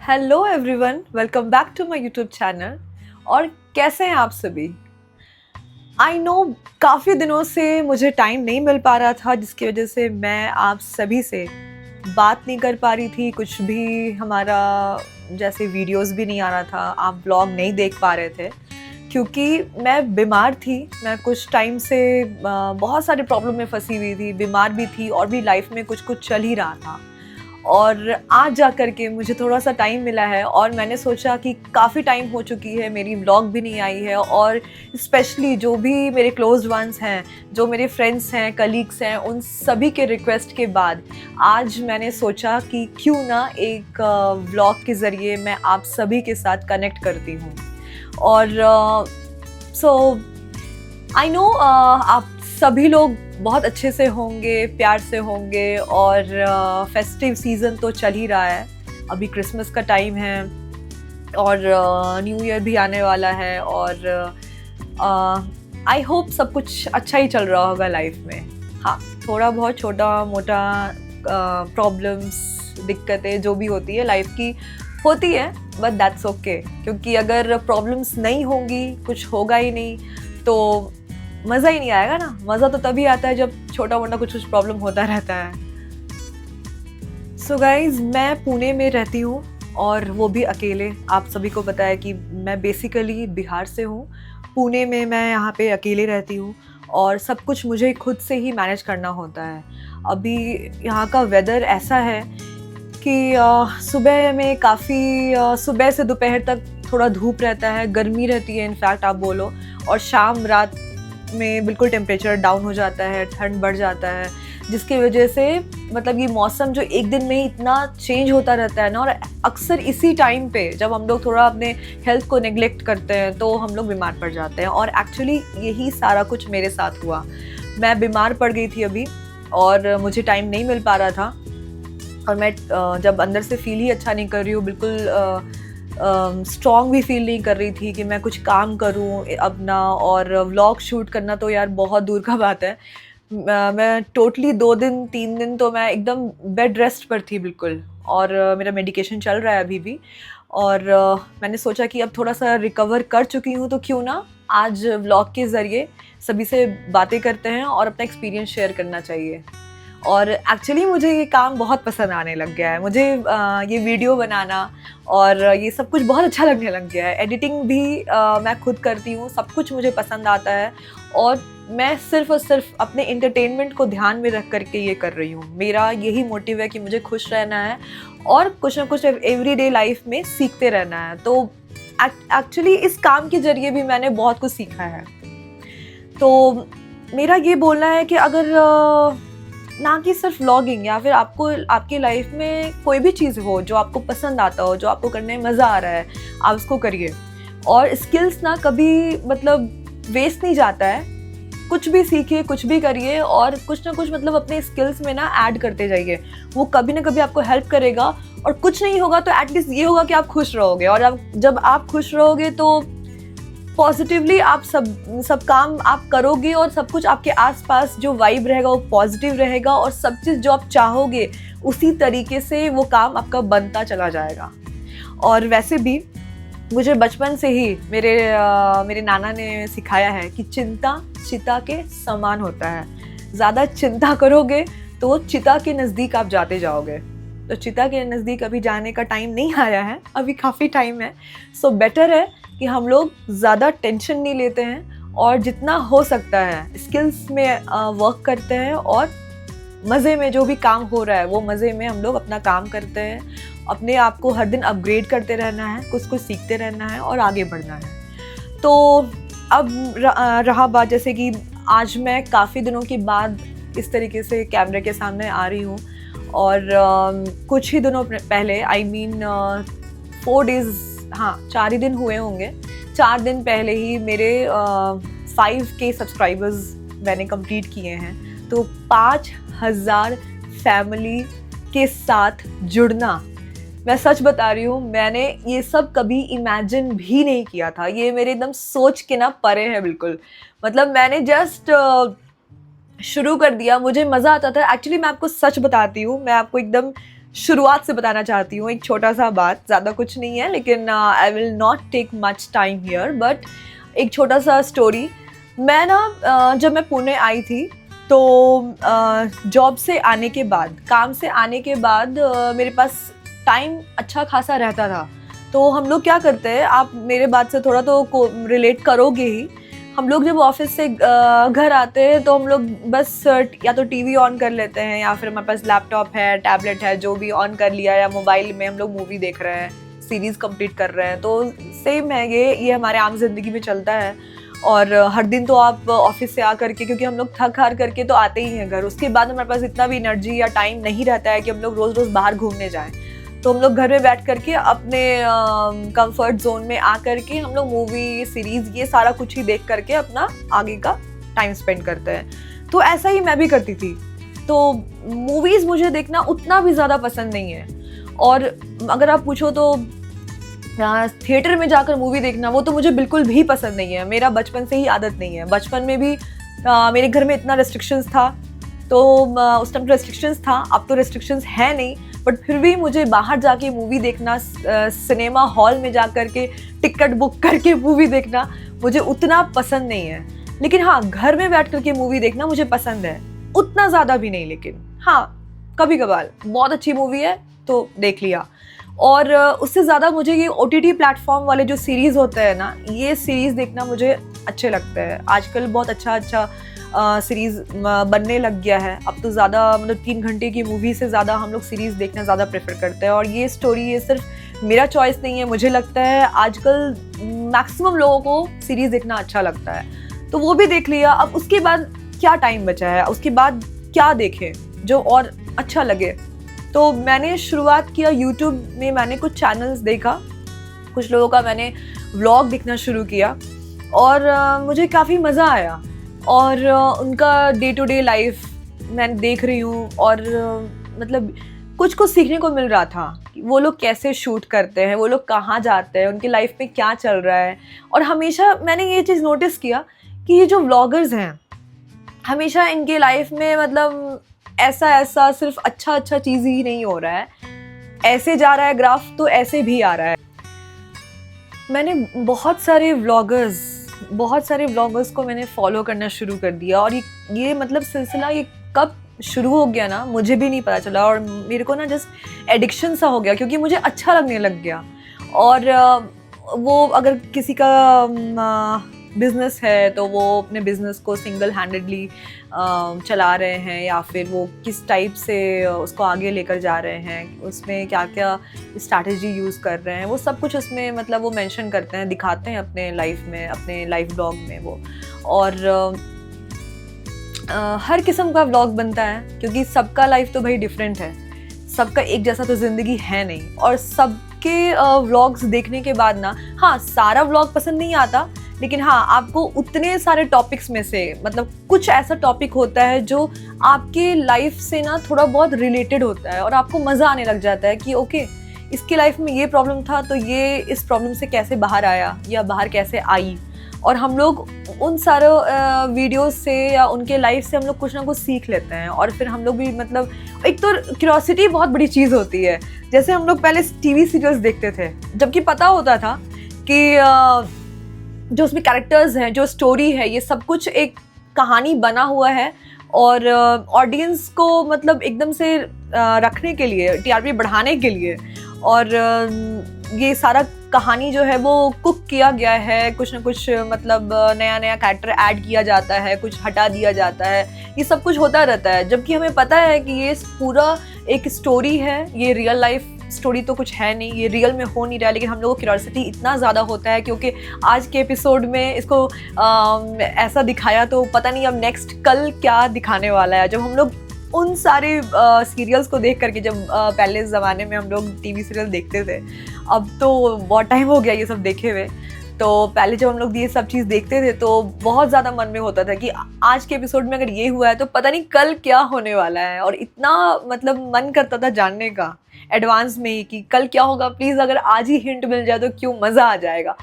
Hello everyone, welcome back to my YouTube channel. और कैसे हैं आप सभी? आई नो काफ़ी दिनों से मुझे टाइम नहीं मिल पा रहा था, जिसकी वजह से मैं आप सभी से बात नहीं कर पा रही थी। कुछ भी हमारा जैसे वीडियोस भी नहीं आ रहा था, आप व्लॉग नहीं देख पा रहे थे क्योंकि मैं बीमार थी। मैं कुछ टाइम से बहुत सारे प्रॉब्लम में फंसी हुई थी, बीमार भी थी और भी लाइफ में कुछ कुछ चल ही रहा था। और आज जा कर के मुझे थोड़ा-सा टाइम मिला है और मैंने सोचा कि काफ़ी टाइम हो चुकी है, मेरी व्लॉग भी नहीं आई है। और स्पेशली जो भी मेरे क्लोज़्ड वन्स हैं, जो मेरे फ्रेंड्स हैं, कलीग्स हैं, उन सभी के रिक्वेस्ट के बाद आज मैंने सोचा कि क्यों ना एक व्लॉग के ज़रिए मैं आप सभी के साथ कनेक्ट करती हूँ। और सो आई नो आप सभी लोग बहुत अच्छे से होंगे, प्यार से होंगे। और फेस्टिव सीज़न तो चल ही रहा है, अभी क्रिसमस का टाइम है और न्यू ईयर भी आने वाला है। और आई होप सब कुछ अच्छा ही चल रहा होगा लाइफ में। हाँ, थोड़ा बहुत छोटा मोटा प्रॉब्लम्स, दिक्कतें जो भी होती है लाइफ की होती है, बट दैट्स ओके। क्योंकि अगर प्रॉब्लम्स नहीं होंगी, कुछ होगा ही नहीं, तो मज़ा ही नहीं आएगा ना। मज़ा तो तभी आता है जब छोटा मोटा कुछ कुछ प्रॉब्लम होता रहता है। सो गाइज, मैं पुणे में रहती हूँ और वो भी अकेले। आप सभी को पता है कि मैं बेसिकली बिहार से हूँ। पुणे में मैं यहाँ पे अकेले रहती हूँ और सब कुछ मुझे खुद से ही मैनेज करना होता है। अभी यहाँ का वेदर ऐसा है कि सुबह में काफ़ी सुबह से दोपहर तक थोड़ा धूप रहता है, गर्मी रहती है इनफैक्ट आप बोलो। और शाम रात में बिल्कुल टेम्परेचर डाउन हो जाता है, ठंड बढ़ जाता है, जिसकी वजह से मतलब ये मौसम जो एक दिन में ही इतना चेंज होता रहता है ना। और अक्सर इसी टाइम पे जब हम लोग थोड़ा अपने हेल्थ को नेग्लेक्ट करते हैं तो हम लोग बीमार पड़ जाते हैं। और एक्चुअली यही सारा कुछ मेरे साथ हुआ। मैं बीमार पड़ गई थी अभी और मुझे टाइम नहीं मिल पा रहा था। और मैं जब अंदर से फील ही अच्छा नहीं कर रही हूँ, बिल्कुल स्ट्रॉन्ग भी फील नहीं कर रही थी कि मैं कुछ काम करूँ अपना। और व्लॉग शूट करना तो यार बहुत दूर का बात है। मैं टोटली 2 दिन 3 दिन तो मैं एकदम बेड रेस्ट पर थी बिल्कुल। और मेरा मेडिकेशन चल रहा है अभी भी। और मैंने सोचा कि अब थोड़ा सा रिकवर कर चुकी हूँ तो क्यों ना आज व्लॉग के ज़रिए सभी से बातें करते हैं और अपना एक्सपीरियंस शेयर करना चाहिए। और एक्चुअली मुझे ये काम बहुत पसंद आने लग गया है। मुझे ये वीडियो बनाना और ये सब कुछ बहुत अच्छा लगने लग गया है। एडिटिंग भी मैं खुद करती हूँ, सब कुछ मुझे पसंद आता है। और मैं सिर्फ़ और सिर्फ अपने एंटरटेनमेंट को ध्यान में रख कर के ये कर रही हूँ। मेरा यही मोटिव है कि मुझे खुश रहना है और कुछ ना कुछ एवरीडे लाइफ में सीखते रहना है। तो एक्चुअली इस काम के ज़रिए भी मैंने बहुत कुछ सीखा है। तो मेरा ये बोलना है कि अगर ना कि सिर्फ व्लॉगिंग या फिर आपको आपकी लाइफ में कोई भी चीज़ हो जो आपको पसंद आता हो, जो आपको करने में मज़ा आ रहा है, आप उसको करिए। और स्किल्स ना कभी मतलब वेस्ट नहीं जाता है। कुछ भी सीखिए, कुछ भी करिए और कुछ ना कुछ मतलब अपने स्किल्स में ना ऐड करते जाइए। वो कभी ना कभी आपको हेल्प करेगा। और कुछ नहीं होगा तो एटलीस्ट ये होगा कि आप खुश रहोगे। और जब आप खुश रहोगे तो पॉजिटिवली आप सब काम आप करोगे और सब कुछ आपके आसपास जो वाइब रहेगा वो पॉजिटिव रहेगा। और सब चीज़ जो आप चाहोगे उसी तरीके से वो काम आपका बनता चला जाएगा। और वैसे भी मुझे बचपन से ही मेरे नाना ने सिखाया है कि चिंता चिता के समान होता है। ज़्यादा चिंता करोगे तो चिता के नज़दीक आप जाते जाओगे। तो चिता के नज़दीक अभी जाने का टाइम नहीं आया है, अभी काफ़ी टाइम है। सो बेटर है कि हम लोग ज़्यादा टेंशन नहीं लेते हैं और जितना हो सकता है स्किल्स में वर्क करते हैं। और मज़े में जो भी काम हो रहा है वो मज़े में हम लोग अपना काम करते हैं। अपने आप को हर दिन अपग्रेड करते रहना है, कुछ कुछ सीखते रहना है और आगे बढ़ना है। तो अब रहा बात, जैसे कि आज मैं काफ़ी दिनों के बाद इस तरीके से कैमरे के सामने आ रही हूँ। और कुछ ही दिनों पहले आई मीन 4 डेज़, हाँ 4 ही दिन हुए होंगे, 4 दिन पहले ही मेरे 5K सब्सक्राइबर्स मैंने कंप्लीट किए हैं। तो 5000 फैमिली के साथ जुड़ना, मैं सच बता रही हूँ, मैंने ये सब कभी इमेजिन भी नहीं किया था। ये मेरे एकदम सोच के ना परे है बिल्कुल। मतलब मैंने जस्ट शुरू कर दिया, मुझे मज़ा आता था। एक्चुअली मैं आपको सच बताती हूँ, मैं आपको एकदम शुरुआत से बताना चाहती हूँ एक छोटा सा बात, ज़्यादा कुछ नहीं है, लेकिन I will not take much time here, but एक छोटा सा स्टोरी। मैं ना जब मैं पुणे आई थी तो जॉब से आने के बाद, काम से आने के बाद मेरे पास टाइम अच्छा खासा रहता था। तो हम लोग क्या करते हैं, आप मेरे बात से थोड़ा तो रिलेट करोगे ही। हम लोग जब ऑफिस से घर आते हैं तो हम लोग बस या तो टीवी ऑन कर लेते हैं, या फिर हमारे पास लैपटॉप है, टैबलेट है, जो भी ऑन कर लिया, या मोबाइल में हम लोग मूवी देख रहे हैं, सीरीज़ कंप्लीट कर रहे हैं। तो सेम है, ये हमारे आम जिंदगी में चलता है। और हर दिन तो आप ऑफिस से आ करके, क्योंकि हम लोग थक हार करके तो आते ही हैं घर, उसके बाद हमारे पास इतना भी एनर्जी या टाइम नहीं रहता है कि हम लोग रोज़ रोज़ बाहर घूमने जाएं। तो हम लोग घर में बैठ करके अपने कंफर्ट जोन में आ करके हम लोग मूवी, सीरीज, ये सारा कुछ ही देख करके अपना आगे का टाइम स्पेंड करते हैं। तो ऐसा ही मैं भी करती थी। तो मूवीज मुझे देखना उतना भी ज़्यादा पसंद नहीं है, और अगर आप पूछो तो थिएटर में जाकर मूवी देखना, वो तो मुझे बिल्कुल भी पसंद नहीं है। मेरा बचपन से ही आदत नहीं है। बचपन में भी मेरे घर में इतना रेस्ट्रिक्शंस था, तो उस टाइम रेस्ट्रिक्शंस था, अब तो रेस्ट्रिक्शंस है नहीं, बट फिर भी मुझे बाहर जाके मूवी देखना, सिनेमा हॉल में जा कर के टिकट बुक करके मूवी देखना मुझे उतना पसंद नहीं है। लेकिन हाँ, घर में बैठ करके मूवी देखना मुझे पसंद है, उतना ज़्यादा भी नहीं, लेकिन हाँ कभी कभार बहुत अच्छी मूवी है तो देख लिया। और उससे ज़्यादा मुझे ये OTT प्लेटफॉर्म वाले जो सीरीज़ होते हैं ना, ये सीरीज़ देखना मुझे अच्छे लगते हैं। आजकल बहुत अच्छा सीरीज़ बनने लग गया है। अब तो ज़्यादा मतलब 3 घंटे की मूवी से ज़्यादा हम लोग सीरीज़ देखना ज़्यादा प्रेफर करते हैं। और ये स्टोरी, ये सिर्फ मेरा चॉइस नहीं है, मुझे लगता है आजकल मैक्सिमम लोगों को सीरीज़ देखना अच्छा लगता है। तो वो भी देख लिया। अब उसके बाद क्या टाइम बचा है, उसके बाद क्या देखें जो और अच्छा लगे। तो मैंने शुरुआत किया यूट्यूब में, मैंने कुछ चैनल्स देखा, कुछ लोगों का मैंने व्लॉग देखना शुरू किया, और मुझे काफ़ी मज़ा आया। और उनका डे टू डे लाइफ मैं देख रही हूँ, और मतलब कुछ सीखने को मिल रहा था कि वो लोग कैसे शूट करते हैं, वो लोग कहाँ जाते हैं, उनकी लाइफ में क्या चल रहा है। और हमेशा मैंने ये चीज़ नोटिस किया कि ये जो व्लॉगर्स हैं, हमेशा इनके लाइफ में मतलब ऐसा सिर्फ अच्छा चीज़ ही नहीं हो रहा है, ऐसे जा रहा है ग्राफ तो ऐसे भी आ रहा है। मैंने बहुत सारे व्लॉगर्स को मैंने फॉलो करना शुरू कर दिया, और ये मतलब सिलसिला ये कब शुरू हो गया ना मुझे भी नहीं पता चला, और मेरे को ना जस्ट एडिक्शन सा हो गया, क्योंकि मुझे अच्छा लगने लग गया। और वो अगर किसी का बिज़नेस है तो वो अपने बिज़नेस को सिंगल हैंडेडली चला रहे हैं, या फिर वो किस टाइप से उसको आगे लेकर जा रहे हैं, उसमें क्या क्या स्ट्रैटेजी यूज़ कर रहे हैं, वो सब कुछ उसमें मतलब वो मेंशन करते हैं, दिखाते हैं अपने लाइफ में, अपने लाइफ ब्लॉग में वो। और हर किस्म का व्लॉग बनता है, क्योंकि सबका लाइफ तो भाई डिफरेंट है, सबका एक जैसा तो ज़िंदगी है नहीं। और सबके व्लॉग्स देखने के बाद ना, हाँ सारा व्लॉग पसंद नहीं आता, लेकिन हाँ आपको उतने सारे टॉपिक्स में से मतलब कुछ ऐसा टॉपिक होता है जो आपके लाइफ से ना थोड़ा बहुत रिलेटेड होता है, और आपको मज़ा आने लग जाता है कि ओके इसके लाइफ में ये प्रॉब्लम था, तो ये इस प्रॉब्लम से कैसे बाहर आया या बाहर कैसे आई। और हम लोग उन सारे वीडियोस से या उनके लाइफ से हम लोग कुछ ना कुछ सीख लेते हैं, और फिर हम लोग भी मतलब एक तो क्यूरियोसिटी बहुत बड़ी चीज़ होती है। जैसे हम लोग पहले टीवी सीरियल्स देखते थे, जबकि पता होता था कि जो उसमें कैरेक्टर्स हैं, जो स्टोरी है, ये सब कुछ एक कहानी बना हुआ है, और ऑडियंस को मतलब एकदम से रखने के लिए, TRP बढ़ाने के लिए, और ये सारा कहानी जो है वो कुक किया गया है, कुछ ना कुछ मतलब नया कैरेक्टर ऐड किया जाता है, कुछ हटा दिया जाता है, ये सब कुछ होता रहता है। जबकि हमें पता है कि ये पूरा एक स्टोरी है, ये रियल लाइफ स्टोरी तो कुछ है नहीं, ये रियल में हो नहीं रहा है, लेकिन हम लोगों को क्यूरियोसिटी इतना ज़्यादा होता है क्योंकि आज के एपिसोड में इसको ऐसा दिखाया, तो पता नहीं अब नेक्स्ट कल क्या दिखाने वाला है। जब हम लोग उन सारे सीरियल्स को देख करके, जब पहले ज़माने में हम लोग टीवी सीरियल देखते थे, अब तो बहुत टाइम हो गया ये सब देखे हुए, तो पहले जब हम लोग ये सब चीज़ देखते थे तो बहुत ज़्यादा मन में होता था कि आज के एपिसोड में अगर ये हुआ है तो पता नहीं कल क्या होने वाला है, और इतना मतलब मन करता था जानने का एडवांस में ही कि कल क्या होगा, प्लीज़ अगर आज ही हिंट मिल जाए तो क्यों मज़ा आ जाएगा।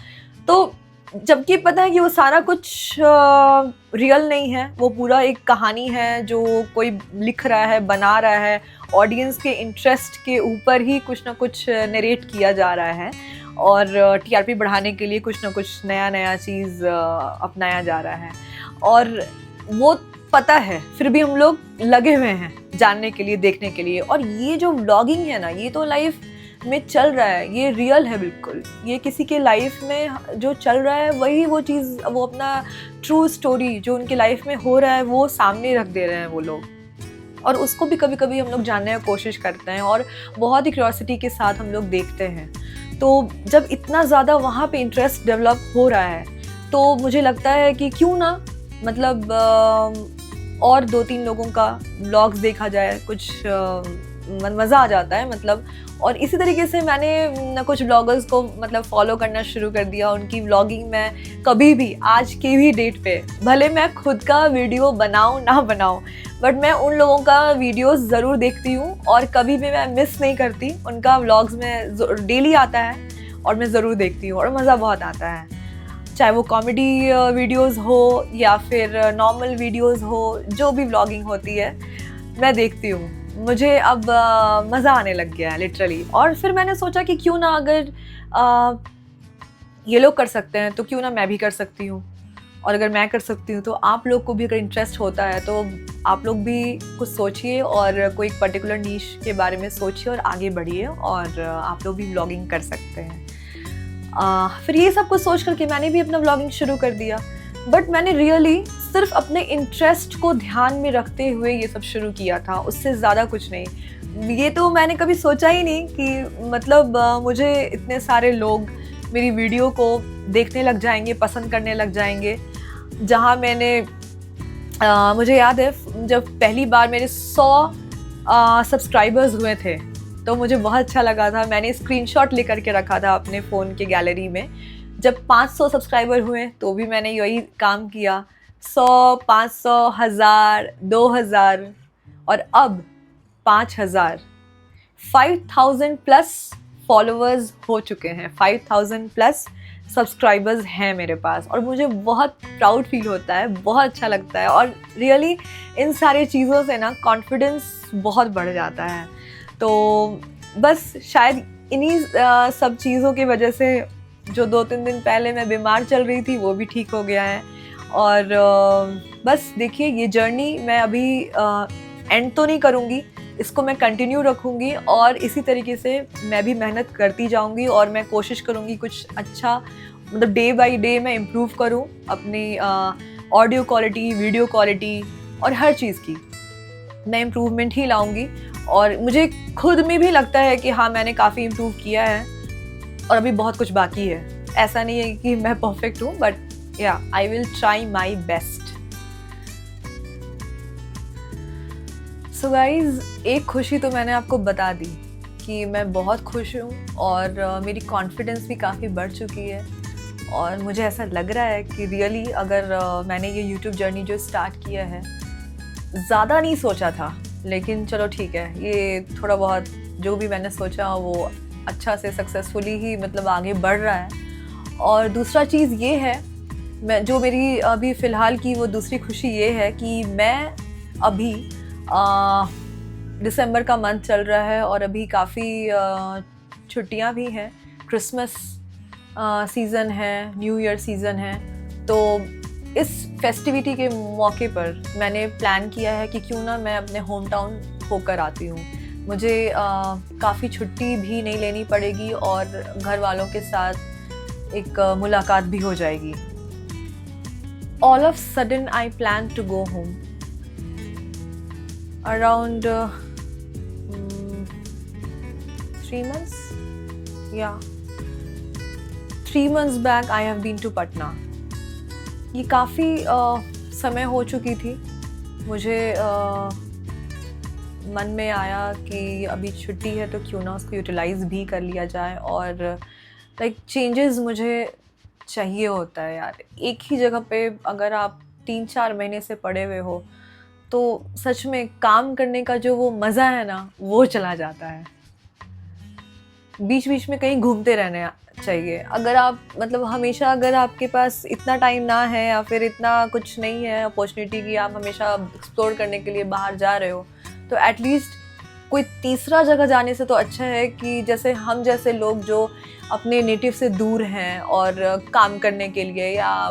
तो जबकि पता है कि वो सारा कुछ रियल नहीं है, वो पूरा एक कहानी है जो कोई लिख रहा है, बना रहा है, ऑडियंस के इंटरेस्ट के ऊपर ही कुछ ना कुछ नरेट किया जा रहा है और टीआरपी बढ़ाने के लिए कुछ ना कुछ नया नया चीज़ अपनाया जा रहा है। और वो पता है, फिर भी हम लोग लगे हुए हैं जानने के लिए, देखने के लिए। और ये जो व्लॉगिंग है ना, ये तो लाइफ में चल रहा है, ये रियल है बिल्कुल। ये किसी के लाइफ में जो चल रहा है वही वो चीज़, वो अपना ट्रू स्टोरी जो उनके लाइफ में हो रहा है वो सामने रख दे रहे हैं वो लोग। और उसको भी कभी कभी हम लोग जानने की कोशिश करते हैं और बहुत ही क्यूरियोसिटी के साथ हम लोग देखते हैं। तो जब इतना ज़्यादा वहाँ पे इंटरेस्ट डेवलप हो रहा है तो मुझे लगता है कि क्यों ना, मतलब और 2-3 लोगों का व्लॉग्स देखा जाए, कुछ मज़ा आ जाता है मतलब। और इसी तरीके से मैंने कुछ व्लॉगर्स को मतलब फॉलो करना शुरू कर दिया। उनकी व्लॉगिंग मैं कभी भी, आज की भी डेट पे, भले मैं खुद का वीडियो बनाऊं ना बनाऊं, बट मैं उन लोगों का वीडियोस ज़रूर देखती हूँ और कभी भी मैं मिस नहीं करती। उनका व्लॉग्स में डेली आता है और मैं ज़रूर देखती हूँ और मज़ा बहुत आता है। चाहे वो कॉमेडी वीडियोस हो या फिर नॉर्मल वीडियोस हो, जो भी व्लॉगिंग होती है मैं देखती हूँ। मुझे अब मज़ा आने लग गया है लिटरली। और फिर मैंने सोचा कि क्यों ना, अगर ये लोग कर सकते हैं तो क्यों ना मैं भी कर सकती हूँ। और अगर मैं कर सकती हूँ तो आप लोग को भी अगर इंटरेस्ट होता है तो आप लोग भी कुछ सोचिए और कोई एक पर्टिकुलर नीश के बारे में सोचिए और आगे बढ़िए और आप लोग भी व्लॉगिंग कर सकते हैं। फिर ये सब कुछ सोच करके मैंने भी अपना व्लॉगिंग शुरू कर दिया। बट मैंने रियली सिर्फ अपने इंटरेस्ट को ध्यान में रखते हुए ये सब शुरू किया था, उससे ज़्यादा कुछ नहीं। ये तो मैंने कभी सोचा ही नहीं कि मतलब मुझे इतने सारे लोग मेरी वीडियो को देखने लग जाएंगे, पसंद करने लग जाएंगे। जहाँ मैंने मुझे याद है जब पहली बार मेरे 100 सब्सक्राइबर्स हुए थे तो मुझे बहुत अच्छा लगा था। मैंने स्क्रीनशॉट लेकर के रखा था अपने फ़ोन के गैलरी में। जब 500 सब्सक्राइबर हुए तो भी मैंने यही काम किया, 100, 500, 1000, 2000 और अब 5000, 5000 प्लस फॉलोअर्स हो चुके हैं, 5000 प्लस सब्सक्राइबर्स हैं मेरे पास। और मुझे बहुत प्राउड फील होता है, बहुत अच्छा लगता है। और रियली इन सारी चीज़ों से ना कॉन्फिडेंस बहुत बढ़ जाता है। तो बस शायद इन्हीं सब चीज़ों की वजह से जो 2-3 दिन पहले मैं बीमार चल रही थी वो भी ठीक हो गया है। और बस देखिए, ये जर्नी मैं अभी एंड तो नहीं करूँगी, इसको मैं कंटिन्यू रखूँगी और इसी तरीके से मैं भी मेहनत करती जाऊँगी और मैं कोशिश करूँगी कुछ अच्छा, मतलब डे बाय डे मैं इम्प्रूव करूँ अपनी ऑडियो क्वालिटी, वीडियो क्वालिटी और हर चीज़ की मैं इम्प्रूवमेंट ही लाऊँगी। और मुझे खुद में भी लगता है कि हाँ, मैंने काफ़ी इम्प्रूव किया है और अभी बहुत कुछ बाकी है। ऐसा नहीं है कि मैं परफेक्ट हूँ, बट या I will try my best. So guys, एक खुशी तो मैंने आपको बता दी कि मैं बहुत खुश हूँ और मेरी कॉन्फिडेंस भी काफ़ी बढ़ चुकी है। और मुझे ऐसा लग रहा है कि रियली अगर मैंने ये यूट्यूब जर्नी जो स्टार्ट किया है, ज़्यादा नहीं सोचा था, लेकिन चलो ठीक है, ये थोड़ा बहुत जो भी मैंने सोचा वो अच्छा से सक्सेसफुली ही मतलब आगे बढ़ रहा है। और दूसरा चीज़ ये है, मैं जो मेरी अभी फ़िलहाल की वो दूसरी खुशी ये है कि मैं अभी दिसंबर का मंथ चल रहा है और अभी काफ़ी छुट्टियां भी हैं, क्रिसमस सीज़न है, न्यू ईयर सीज़न है। तो इस फेस्टिविटी के मौके पर मैंने प्लान किया है कि क्यों ना मैं अपने होम टाउन होकर आती हूँ। मुझे काफ़ी छुट्टी भी नहीं लेनी पड़ेगी और घर वालों के साथ एक मुलाकात भी हो जाएगी। All of sudden I plan to go home around 3 months. Yeah, 3 months back I have been to Patna. ये काफ़ी समय हो चुकी थी। मुझे मन में आया कि अभी छुट्टी है तो क्यों ना उसको यूटिलाइज़ भी कर लिया जाए। और लाइक चेंजेस मुझे चाहिए होता है यार। एक ही जगह पे अगर आप 3-4 महीने से पड़े हुए हो तो सच में काम करने का जो वो मज़ा है ना, वो चला जाता है। बीच बीच में कहीं घूमते रहना चाहिए। अगर आप मतलब हमेशा अगर आपके पास इतना टाइम ना है या फिर इतना कुछ नहीं है अपॉर्चुनिटी की आप हमेशा एक्सप्लोर करने के लिए बाहर जा रहे हो, तो एटलीस्ट कोई तीसरा जगह जाने से तो अच्छा है कि जैसे हम जैसे लोग जो अपने नेटिव से दूर हैं और काम करने के लिए या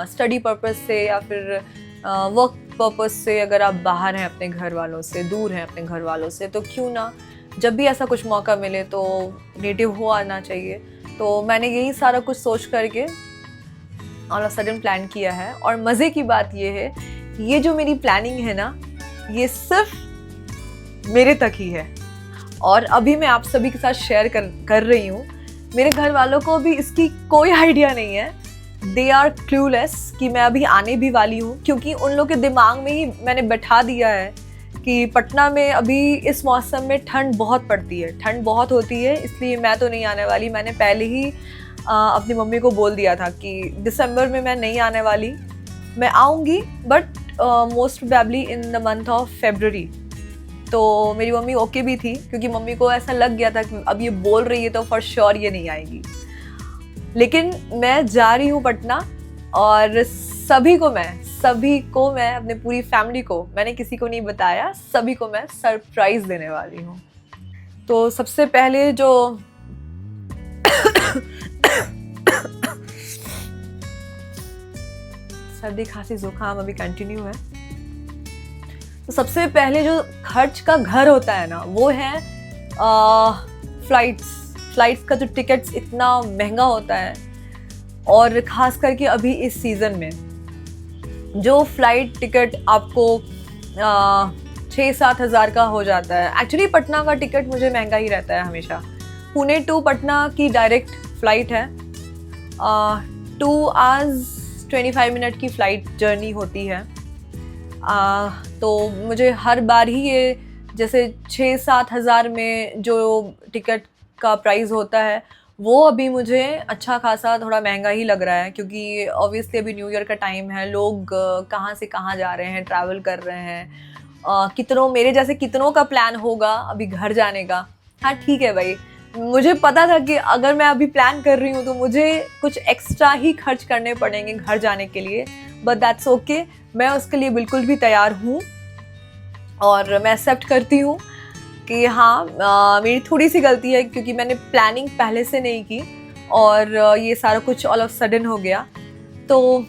स्टडी पर्पस से या फिर वर्क पर्पस से अगर आप बाहर हैं अपने घर वालों से, दूर हैं अपने घर वालों से, तो क्यों ना जब भी ऐसा कुछ मौका मिले तो नेटिव हो आना चाहिए। तो मैंने यही सारा कुछ सोच करके ऑल ऑफ सडन प्लान किया है। और मज़े की बात ये है, ये जो मेरी प्लानिंग है ना, ये सिर्फ मेरे तक ही है और अभी मैं आप सभी के साथ शेयर कर रही हूँ। मेरे घर वालों को भी इसकी कोई आइडिया नहीं है। दे आर क्लूलेस कि मैं अभी आने भी वाली हूँ, क्योंकि उन लोग के दिमाग में ही मैंने बैठा दिया है कि पटना में अभी इस मौसम में ठंड बहुत पड़ती है, ठंड बहुत होती है, इसलिए मैं तो नहीं आने वाली। मैंने पहले ही अपनी मम्मी को बोल दिया था कि दिसंबर में मैं नहीं आने वाली, मैं आऊँगी but most probably in the month of February. तो मेरी मम्मी ओके भी थी, क्योंकि मम्मी को ऐसा लग गया था कि अब ये बोल रही है तो फॉर श्योर ये नहीं आएगी। लेकिन मैं जा रही हूँ पटना और सभी को मैं अपने पूरी फैमिली को, मैंने किसी को नहीं बताया, सभी को मैं सरप्राइज देने वाली हूँ। तो सबसे पहले जो सर्दी खांसी जुकाम अभी कंटिन्यू है। तो सबसे पहले जो खर्च का घर होता है ना, वो है फ्लाइट्स का जो टिकट्स इतना महंगा होता है। और ख़ास करके अभी इस सीज़न में जो फ्लाइट टिकट आपको 6-7 हज़ार का हो जाता है। एक्चुअली पटना का टिकट मुझे महंगा ही रहता है हमेशा। पुणे टू पटना की डायरेक्ट फ़्लाइट है, 2 आवर्स 25 मिनट की फ़्लाइट जर्नी होती है। तो मुझे हर बार ही ये जैसे 6-7 हज़ार में जो टिकट का प्राइस होता है वो अभी मुझे अच्छा खासा थोड़ा महंगा ही लग रहा है, क्योंकि ऑब्वियसली अभी न्यू ईयर का टाइम है, लोग कहाँ से कहाँ जा रहे हैं, ट्रैवल कर रहे हैं। कितनों मेरे जैसे कितनों का प्लान होगा अभी घर जाने का। हाँ ठीक है भाई, मुझे पता था कि अगर मैं अभी प्लान कर रही हूँ तो मुझे कुछ एक्स्ट्रा ही खर्च करने पड़ेंगे घर जाने के लिए, बट दैट्स ओके। मैं उसके लिए बिल्कुल भी तैयार हूँ और मैं एक्सेप्ट करती हूँ कि हाँ मेरी थोड़ी सी गलती है, क्योंकि मैंने प्लानिंग पहले से नहीं की और ये सारा कुछ ऑल ऑफ सडन हो गया। तो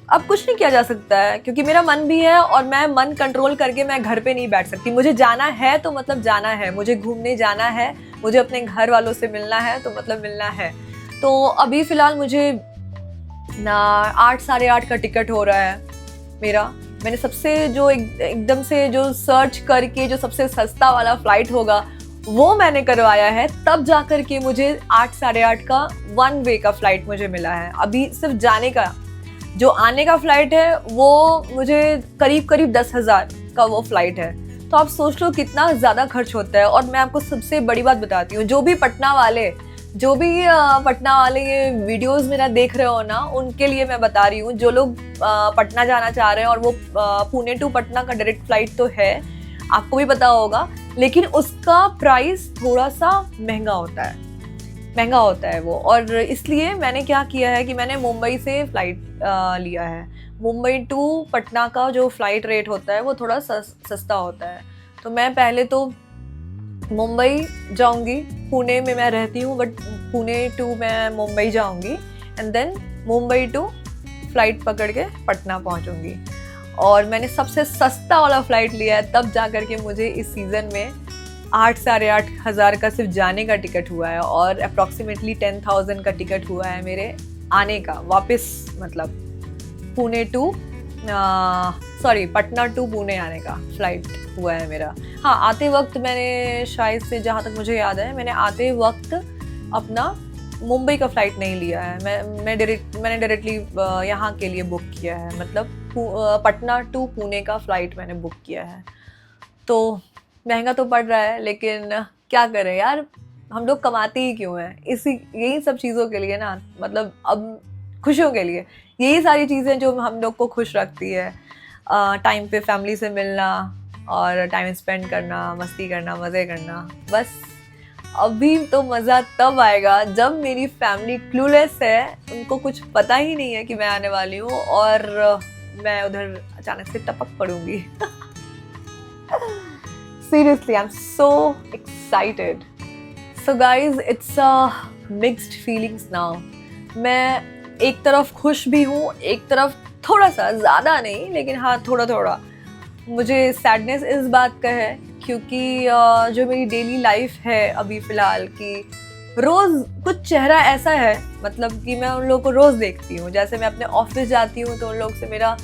अब कुछ नहीं किया जा सकता है, क्योंकि मेरा मन भी है और मैं मन कंट्रोल करके मैं घर पे नहीं बैठ सकती। मुझे जाना है तो मतलब जाना है, मुझे घूमने जाना है, मुझे अपने घर वालों से मिलना है तो मतलब मिलना है। तो अभी फ़िलहाल मुझे 8 साढ़े 8 का टिकट हो रहा है मेरा। मैंने सबसे जो एकदम से जो सर्च करके जो सबसे सस्ता वाला फ़्लाइट होगा वो मैंने करवाया है, तब जा कर के मुझे 8 साढ़े 8 का 1 वे का फ़्लाइट मुझे मिला है। अभी सिर्फ जाने का, जो आने का फ़्लाइट है वो मुझे करीब 10,000 का वो फ़्लाइट है। तो आप सोच लो कितना ज़्यादा खर्च होता है। और मैं आपको सबसे बड़ी बात बताती हूँ, जो भी पटना वाले ये वीडियोस मेरा देख रहे हो ना, उनके लिए मैं बता रही हूँ। जो लोग पटना जाना चाह रहे हैं, और वो पुणे टू पटना का डायरेक्ट फ़्लाइट तो है, आपको भी पता होगा, लेकिन उसका प्राइस थोड़ा सा महंगा होता है वो। और इसलिए मैंने क्या किया है कि मैंने मुंबई से फ़्लाइट लिया है। मुंबई टू पटना का जो फ़्लाइट रेट होता है वो थोड़ा सस्ता होता है। तो मैं पहले तो मुंबई जाऊंगी, पुणे में मैं रहती हूँ, बट पुणे टू मैं मुंबई जाऊंगी and then Mumbai to flight पकड़ के पटना पहुँचूंगी। और मैंने सबसे सस्ता वाला फ़्लाइट लिया है, तब जा कर के मुझे इस सीज़न में 8 साढ़े 8 हज़ार का सिर्फ जाने का टिकट हुआ है और अप्रॉक्सीमेटली 10,000 का टिकट हुआ है मेरे आने का, वापस मतलब पटना टू पुणे आने का फ़्लाइट हुआ है मेरा। हाँ, आते वक्त मैंने शायद से, जहाँ तक मुझे याद है, मैंने आते वक्त अपना मुंबई का फ़्लाइट नहीं लिया है। मैंने डायरेक्टली यहाँ के लिए बुक किया है, मतलब पटना टू पुणे का फ़्लाइट मैंने बुक किया है। तो महंगा तो पड़ रहा है, लेकिन क्या करें यार, हम लोग कमाते ही क्यों हैं? यही सब चीज़ों के लिए ना, मतलब अब खुशियों के लिए, यही सारी चीज़ें जो हम लोग को खुश रखती है। टाइम पे फैमिली से मिलना और टाइम स्पेंड करना, मस्ती करना, मज़े करना, बस अभी तो मज़ा तब आएगा जब मेरी फैमिली क्लूलेस है, उनको कुछ पता ही नहीं है कि मैं आने वाली हूँ और मैं उधर अचानक से टपक पड़ूंगी। Seriously, I'm so excited. So guys, it's mixed feelings now. मैं एक तरफ खुश भी हूँ, एक तरफ थोड़ा सा, ज़्यादा नहीं लेकिन हाँ थोड़ा थोड़ा मुझे सैडनेस इस बात का है क्योंकि जो मेरी डेली लाइफ है अभी फ़िलहाल की रोज़ कुछ चेहरा ऐसा है, मतलब कि मैं उन लोगों को रोज़ देखती हूँ। जैसे मैं अपने ऑफिस जाती हूँ तो उन लोग से मेरा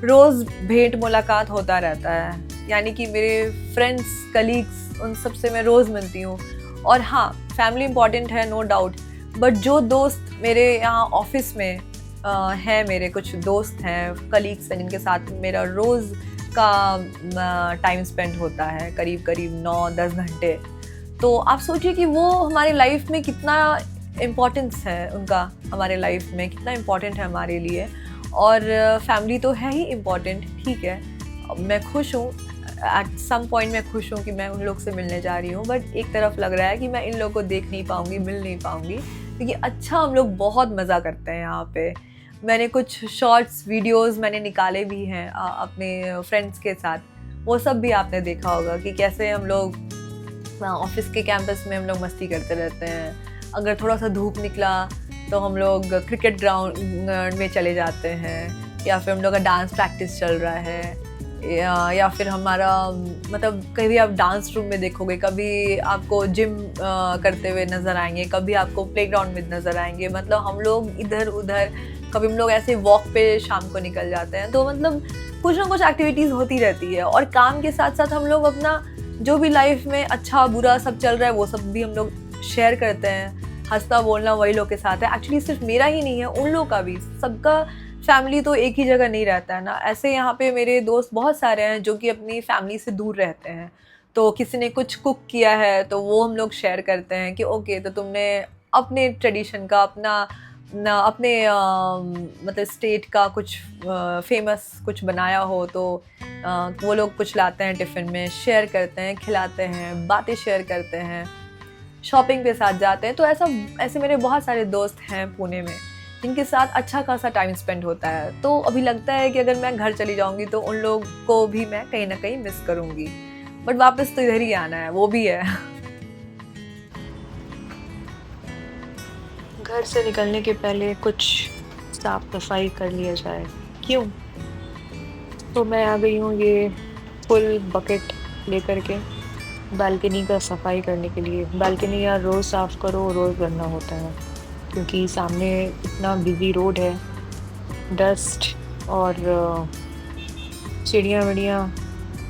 रोज़ भेंट मुलाकात होता रहता है, यानी कि मेरे फ्रेंड्स कलीग्स उन सब से मैं रोज़ मिलती हूँ। और हाँ, फैमिली इम्पॉर्टेंट है, नो डाउट, बट जो दोस्त मेरे यहाँ ऑफिस में हैं, मेरे कुछ दोस्त हैं, कलीग्स हैं जिनके साथ मेरा रोज़ का टाइम स्पेंड होता है, करीब करीब 9-10 घंटे। तो आप सोचिए कि वो हमारे लाइफ में कितना इम्पोर्टेंस है उनका, हमारे लाइफ में कितना इम्पोर्टेंट है हमारे लिए। और फैमिली तो है ही इम्पोर्टेंट, ठीक है, मैं खुश हूँ, एट सम पॉइंट मैं खुश हूँ कि मैं उन लोग से मिलने जा रही हूँ, बट एक तरफ लग रहा है कि मैं इन लोगों को देख नहीं पाऊँगी, मिल नहीं पाऊँगी, क्योंकि अच्छा हम लोग बहुत मज़ा करते हैं यहाँ पे। मैंने कुछ शॉर्ट्स वीडियोस मैंने निकाले भी हैं अपने फ्रेंड्स के साथ, वो सब भी आपने देखा होगा कि कैसे हम लोग ऑफिस के कैंपस में हम लोग मस्ती करते रहते हैं। अगर थोड़ा सा धूप निकला तो हम लोग क्रिकेट ग्राउंड में चले जाते हैं, या फिर हम लोग का डांस प्रैक्टिस चल रहा है, या फिर हमारा मतलब कभी आप डांस रूम में देखोगे, कभी आपको जिम करते हुए नज़र आएंगे, कभी आपको प्लेग्राउंड में नज़र आएंगे। मतलब हम लोग इधर उधर, कभी हम लोग ऐसे वॉक पे शाम को निकल जाते हैं। तो मतलब कुछ ना कुछ एक्टिविटीज़ होती रहती है, और काम के साथ साथ हम लोग अपना जो भी लाइफ में अच्छा बुरा सब चल रहा है वो सब भी हम लोग शेयर करते हैं। हंसना बोलना वही लोग के साथ है, एक्चुअली सिर्फ मेरा ही नहीं है, उन लोग का भी, सबका फैमिली तो एक ही जगह नहीं रहता है ना। ऐसे यहाँ पे मेरे दोस्त बहुत सारे हैं जो कि अपनी फैमिली से दूर रहते हैं, तो किसी ने कुछ कुक किया है तो वो हम लोग शेयर करते हैं कि ओके, तो तुमने अपने ट्रेडिशन का, अपने मतलब स्टेट का कुछ फेमस कुछ बनाया हो तो वो लोग कुछ लाते हैं टिफ़िन में, शेयर करते हैं, खिलाते हैं, बातें शेयर करते हैं, शॉपिंग पे साथ जाते हैं। तो ऐसे मेरे बहुत सारे दोस्त हैं पुणे में जिनके साथ अच्छा खासा टाइम स्पेंड होता है। तो अभी लगता है कि अगर मैं घर चली जाऊंगी तो उन लोग को भी मैं कहीं ना कहीं मिस करूंगी, बट वापस तो इधर ही आना है, वो भी है। घर से निकलने के पहले कुछ साफ सफाई कर लिया जाए, क्यों? तो मैं आ गई हूँ ये फुल बकेट लेकर के बालकनी का सफाई करने के लिए। बालकनी यार रोज़ साफ़ करो, रोज़ करना होता है, क्योंकि सामने इतना बिजी रोड है, डस्ट और चिड़िया विड़िया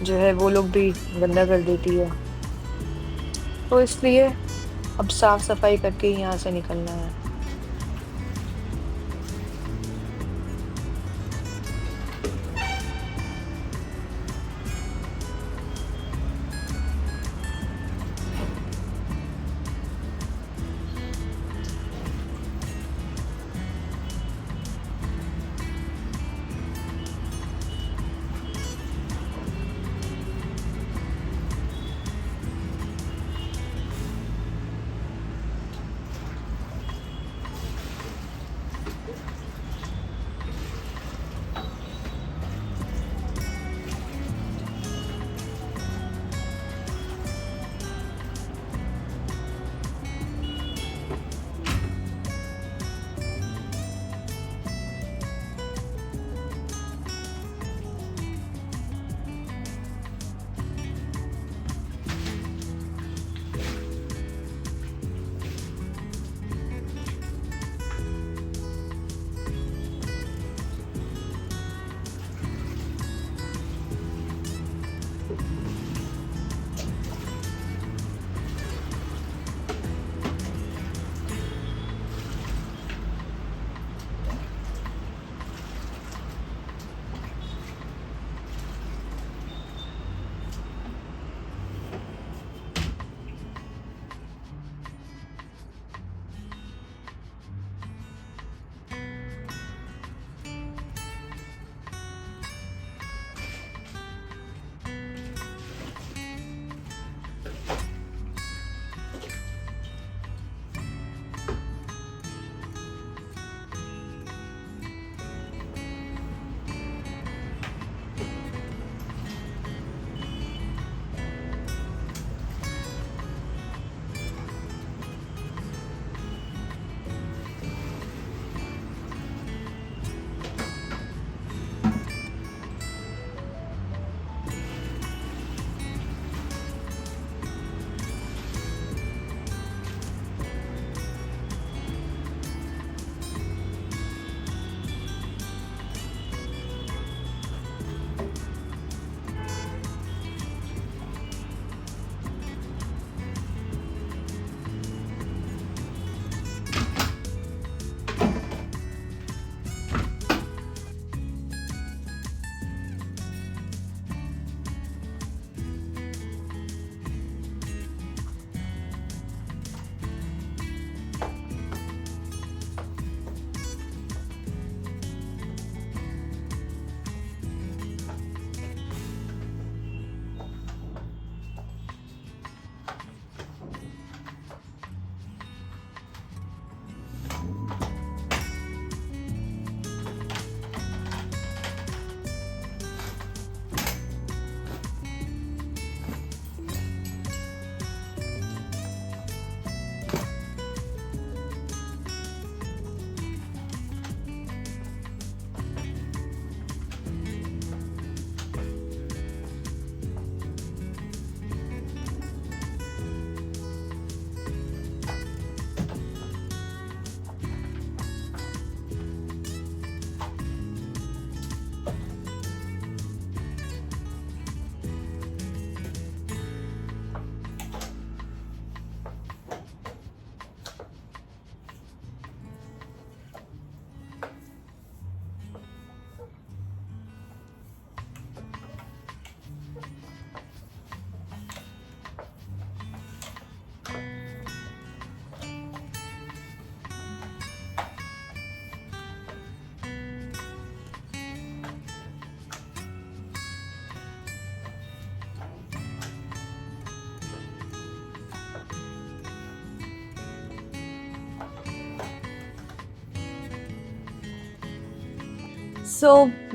जो है वो लोग भी गंदा कर देती है, तो इसलिए अब साफ़ सफाई करके ही यहाँ से निकलना है।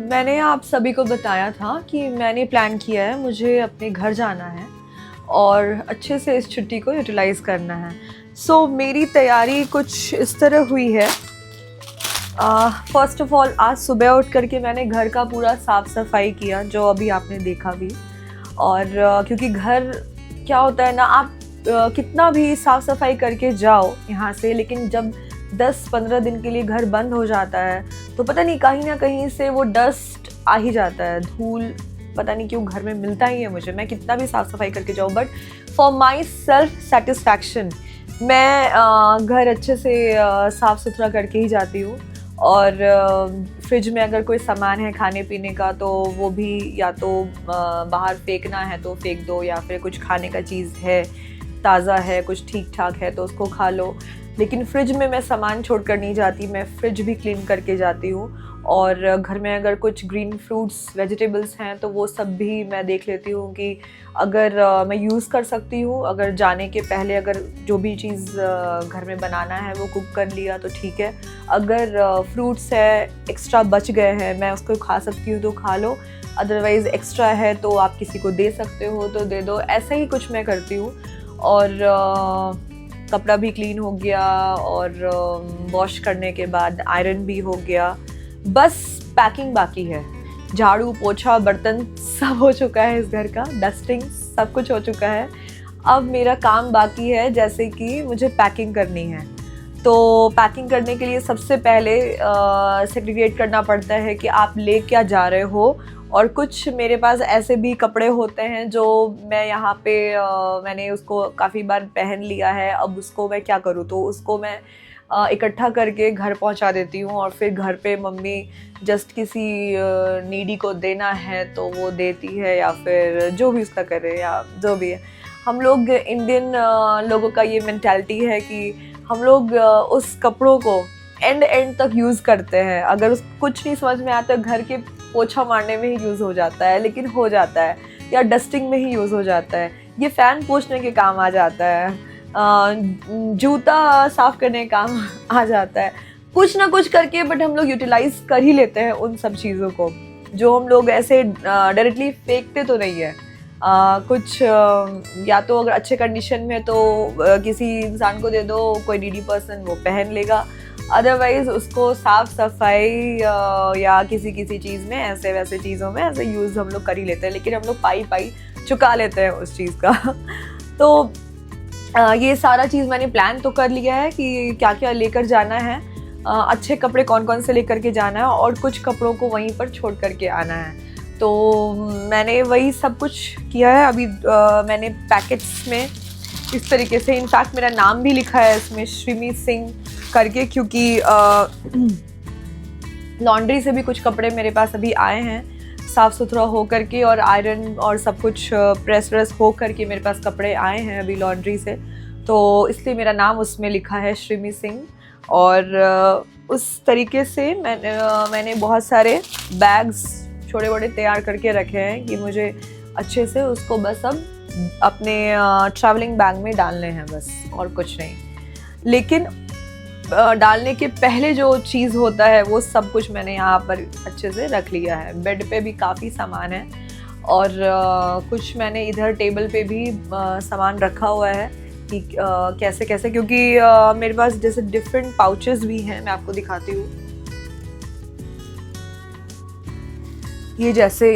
मैंने आप सभी को बताया था कि मैंने प्लान किया है, मुझे अपने घर जाना है और अच्छे से इस छुट्टी को यूटिलाइज़ करना है। मेरी तैयारी कुछ इस तरह हुई है। फ़र्स्ट ऑफ़ ऑल आज सुबह उठ कर के मैंने घर का पूरा साफ़ सफाई किया, जो अभी आपने देखा भी। और क्योंकि घर क्या होता है ना, आप कितना भी साफ़ सफाई करके जाओ यहाँ से, लेकिन जब 10-15 दिन के लिए घर बंद हो जाता है तो पता नहीं कहीं ना कहीं से वो डस्ट आ ही जाता है, धूल पता नहीं क्यों घर में मिलता ही है मुझे, मैं कितना भी साफ़ सफाई करके जाऊँ। But for my self satisfaction मैं घर अच्छे से साफ़ सुथरा करके ही जाती हूँ। और फ्रिज में अगर कोई सामान है खाने पीने का तो वो भी या तो बाहर फेंकना है तो फेंक दो, या फिर कुछ खाने का चीज़ है, ताज़ा है, कुछ ठीक ठाक है तो उसको खा लो। लेकिन फ्रिज में मैं सामान छोड़ कर नहीं जाती, मैं फ्रिज भी क्लीन करके जाती हूँ। और घर में अगर कुछ ग्रीन फ्रूट्स वेजिटेबल्स हैं तो वो सब भी मैं देख लेती हूँ कि अगर मैं यूज़ कर सकती हूँ। अगर जाने के पहले अगर जो भी चीज़ घर में बनाना है वो कुक कर लिया तो ठीक है। अगर फ्रूट्स है एक्स्ट्रा बच गए हैं, मैं उसको खा सकती हूँ तो खा लो, अदरवाइज़ एक्स्ट्रा है तो आप किसी को दे सकते हो तो दे दो। ऐसा ही कुछ मैं करती हूँ। और कपड़ा भी क्लीन हो गया और वॉश करने के बाद आयरन भी हो गया। बस पैकिंग बाकी है, झाड़ू पोछा बर्तन सब हो चुका है, इस घर का डस्टिंग सब कुछ हो चुका है। अब मेरा काम बाकी है, जैसे कि मुझे पैकिंग करनी है। तो पैकिंग करने के लिए सबसे पहले सेग्रीगेट करना पड़ता है कि आप ले क्या जा रहे हो। और कुछ मेरे पास ऐसे भी कपड़े होते हैं जो मैं यहाँ पे मैंने उसको काफ़ी बार पहन लिया है, अब उसको मैं क्या करूँ, तो उसको मैं इकट्ठा करके घर पहुँचा देती हूँ। और फिर घर पे मम्मी जस्ट किसी नीडी को देना है तो वो देती है, या फिर जो भी उसका करे या जो भी है। हम लोग इंडियन लोगों का ये मेंटालिटी है कि हम लोग उस कपड़ों को एंड तक यूज़ करते हैं। अगर उस कुछ नहीं समझ में आता, घर के पोछा मारने में ही यूज़ हो जाता है, लेकिन हो जाता है, या डस्टिंग में ही यूज़ हो जाता है, ये फ़ैन पोंछने के काम आ जाता है, जूता साफ़ करने के काम आ जाता है, कुछ ना कुछ करके। बट हम लोग यूटिलाइज़ कर ही लेते हैं उन सब चीज़ों को, जो हम लोग ऐसे डायरेक्टली फेंकते तो नहीं है। कुछ या तो अगर अच्छे कंडीशन में तो किसी इंसान को दे दो, कोई नीडी पर्सन वो पहन लेगा, अदरवाइज़ उसको साफ़ सफाई या किसी चीज़ में ऐसे वैसे चीज़ों में ऐसे यूज़ हम लोग कर ही लेते हैं। लेकिन हम लोग पाई चुका लेते हैं उस चीज़ का। तो ये सारा चीज़ मैंने प्लान तो कर लिया है कि क्या क्या लेकर जाना है, अच्छे कपड़े कौन कौन से लेकर के जाना है, और कुछ कपड़ों को वहीं पर छोड़ कर के आना है। तो मैंने वही सब कुछ किया है। अभी मैंने पैकेट्स में इस तरीके से, इनफैक्ट मेरा नाम भी लिखा है इसमें श्रीमी सिंह करके, क्योंकि लॉन्ड्री से भी कुछ कपड़े मेरे पास अभी आए हैं साफ़ सुथरा हो करके, और आयरन और सब कुछ प्रेस व्रेस हो करके मेरे पास कपड़े आए हैं अभी लॉन्ड्री से, तो इसलिए मेरा नाम उसमें लिखा है श्रीमी सिंह। और उस तरीके से मैंने बहुत सारे बैग्स छोटे बड़े तैयार करके रखे हैं कि मुझे अच्छे से उसको बस अब अपने ट्रैवलिंग बैग में डालने हैं, बस और कुछ नहीं। लेकिन डालने के पहले जो चीज़ होता है वो सब कुछ मैंने यहाँ पर अच्छे से रख लिया है। बेड पे भी काफ़ी सामान है, और कुछ मैंने इधर टेबल पे भी सामान रखा हुआ है कि कैसे कैसे, क्योंकि मेरे पास जैसे डिफरेंट पाउचेस भी हैं, मैं आपको दिखाती हूँ। ये जैसे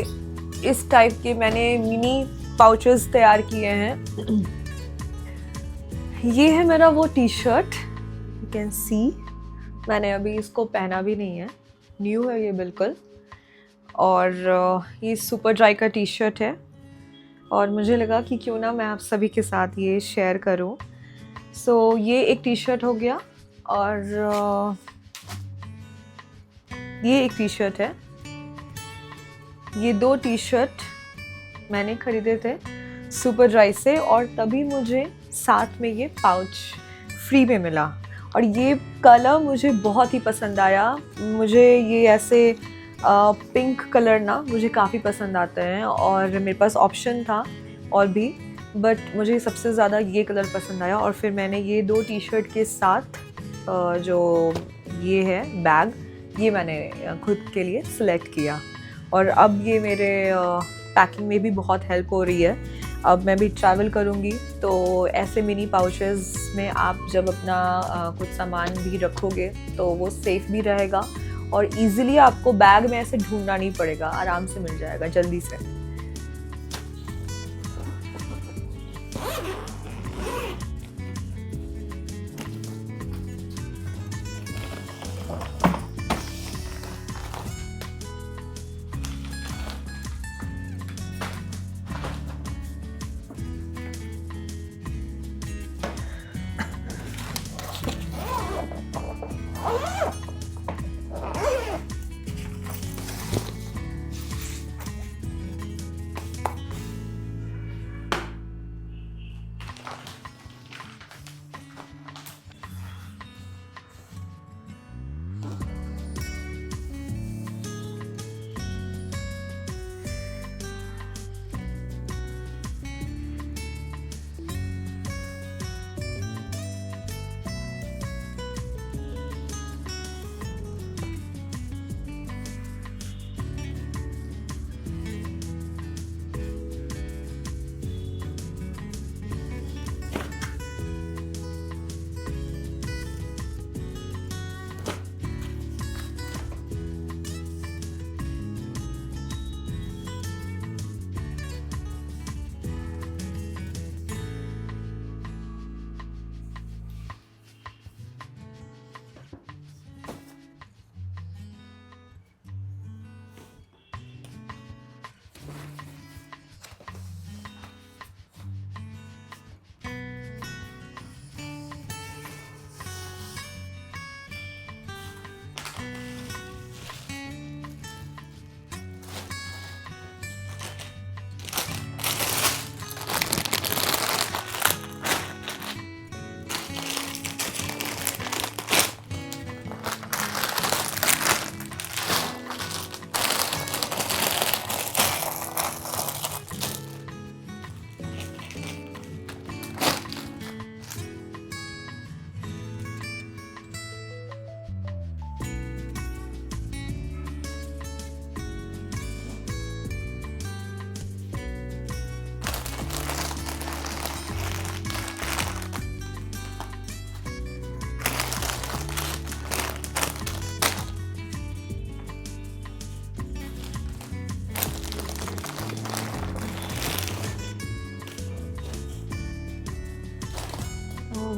इस टाइप के मैंने मिनी पाउचेस तैयार किए हैं। ये है मेरा वो T shirt, you can see, मैंने अभी इसको पहना भी नहीं है, न्यू है ये बिल्कुल। और ये सुपर ड्राई का टी शर्ट है, और मुझे लगा कि क्यों ना मैं आप सभी के साथ ये शेयर करूं। सो ये एक टी शर्ट हो गया, और ये एक टी शर्ट है। ये 2 टी शर्ट मैंने ख़रीदे थे सुपर ड्राई से, और तभी मुझे साथ में ये पाउच फ्री में मिला। और ये कलर मुझे बहुत ही पसंद आया। मुझे ये ऐसे पिंक कलर ना मुझे काफ़ी पसंद आते हैं, और मेरे पास ऑप्शन था और भी, बट मुझे सबसे ज़्यादा ये कलर पसंद आया। और फिर मैंने ये 2 टी शर्ट के साथ जो ये है बैग, ये मैंने खुद के लिए सिलेक्ट किया। और अब ये मेरे पैकिंग में भी बहुत हेल्प हो रही है। अब मैं भी ट्रैवल करूँगी तो ऐसे मिनी पाउचेस में आप जब अपना कुछ सामान भी रखोगे तो वो सेफ़ भी रहेगा और इजीली आपको बैग में ऐसे ढूंढना नहीं पड़ेगा, आराम से मिल जाएगा जल्दी से।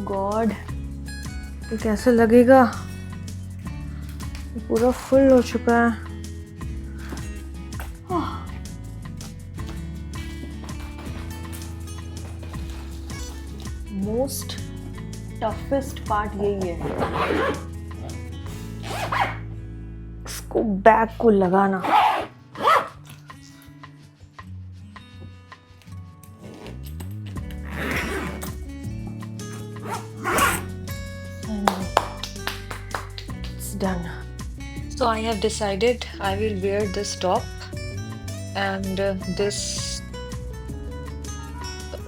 गॉड, ये कैसे लगेगा? पूरा फुल हो चुका है। मोस्ट टफेस्ट पार्ट यही है, इसको बैग को लगाना। Done. So I have decided I will wear this top and this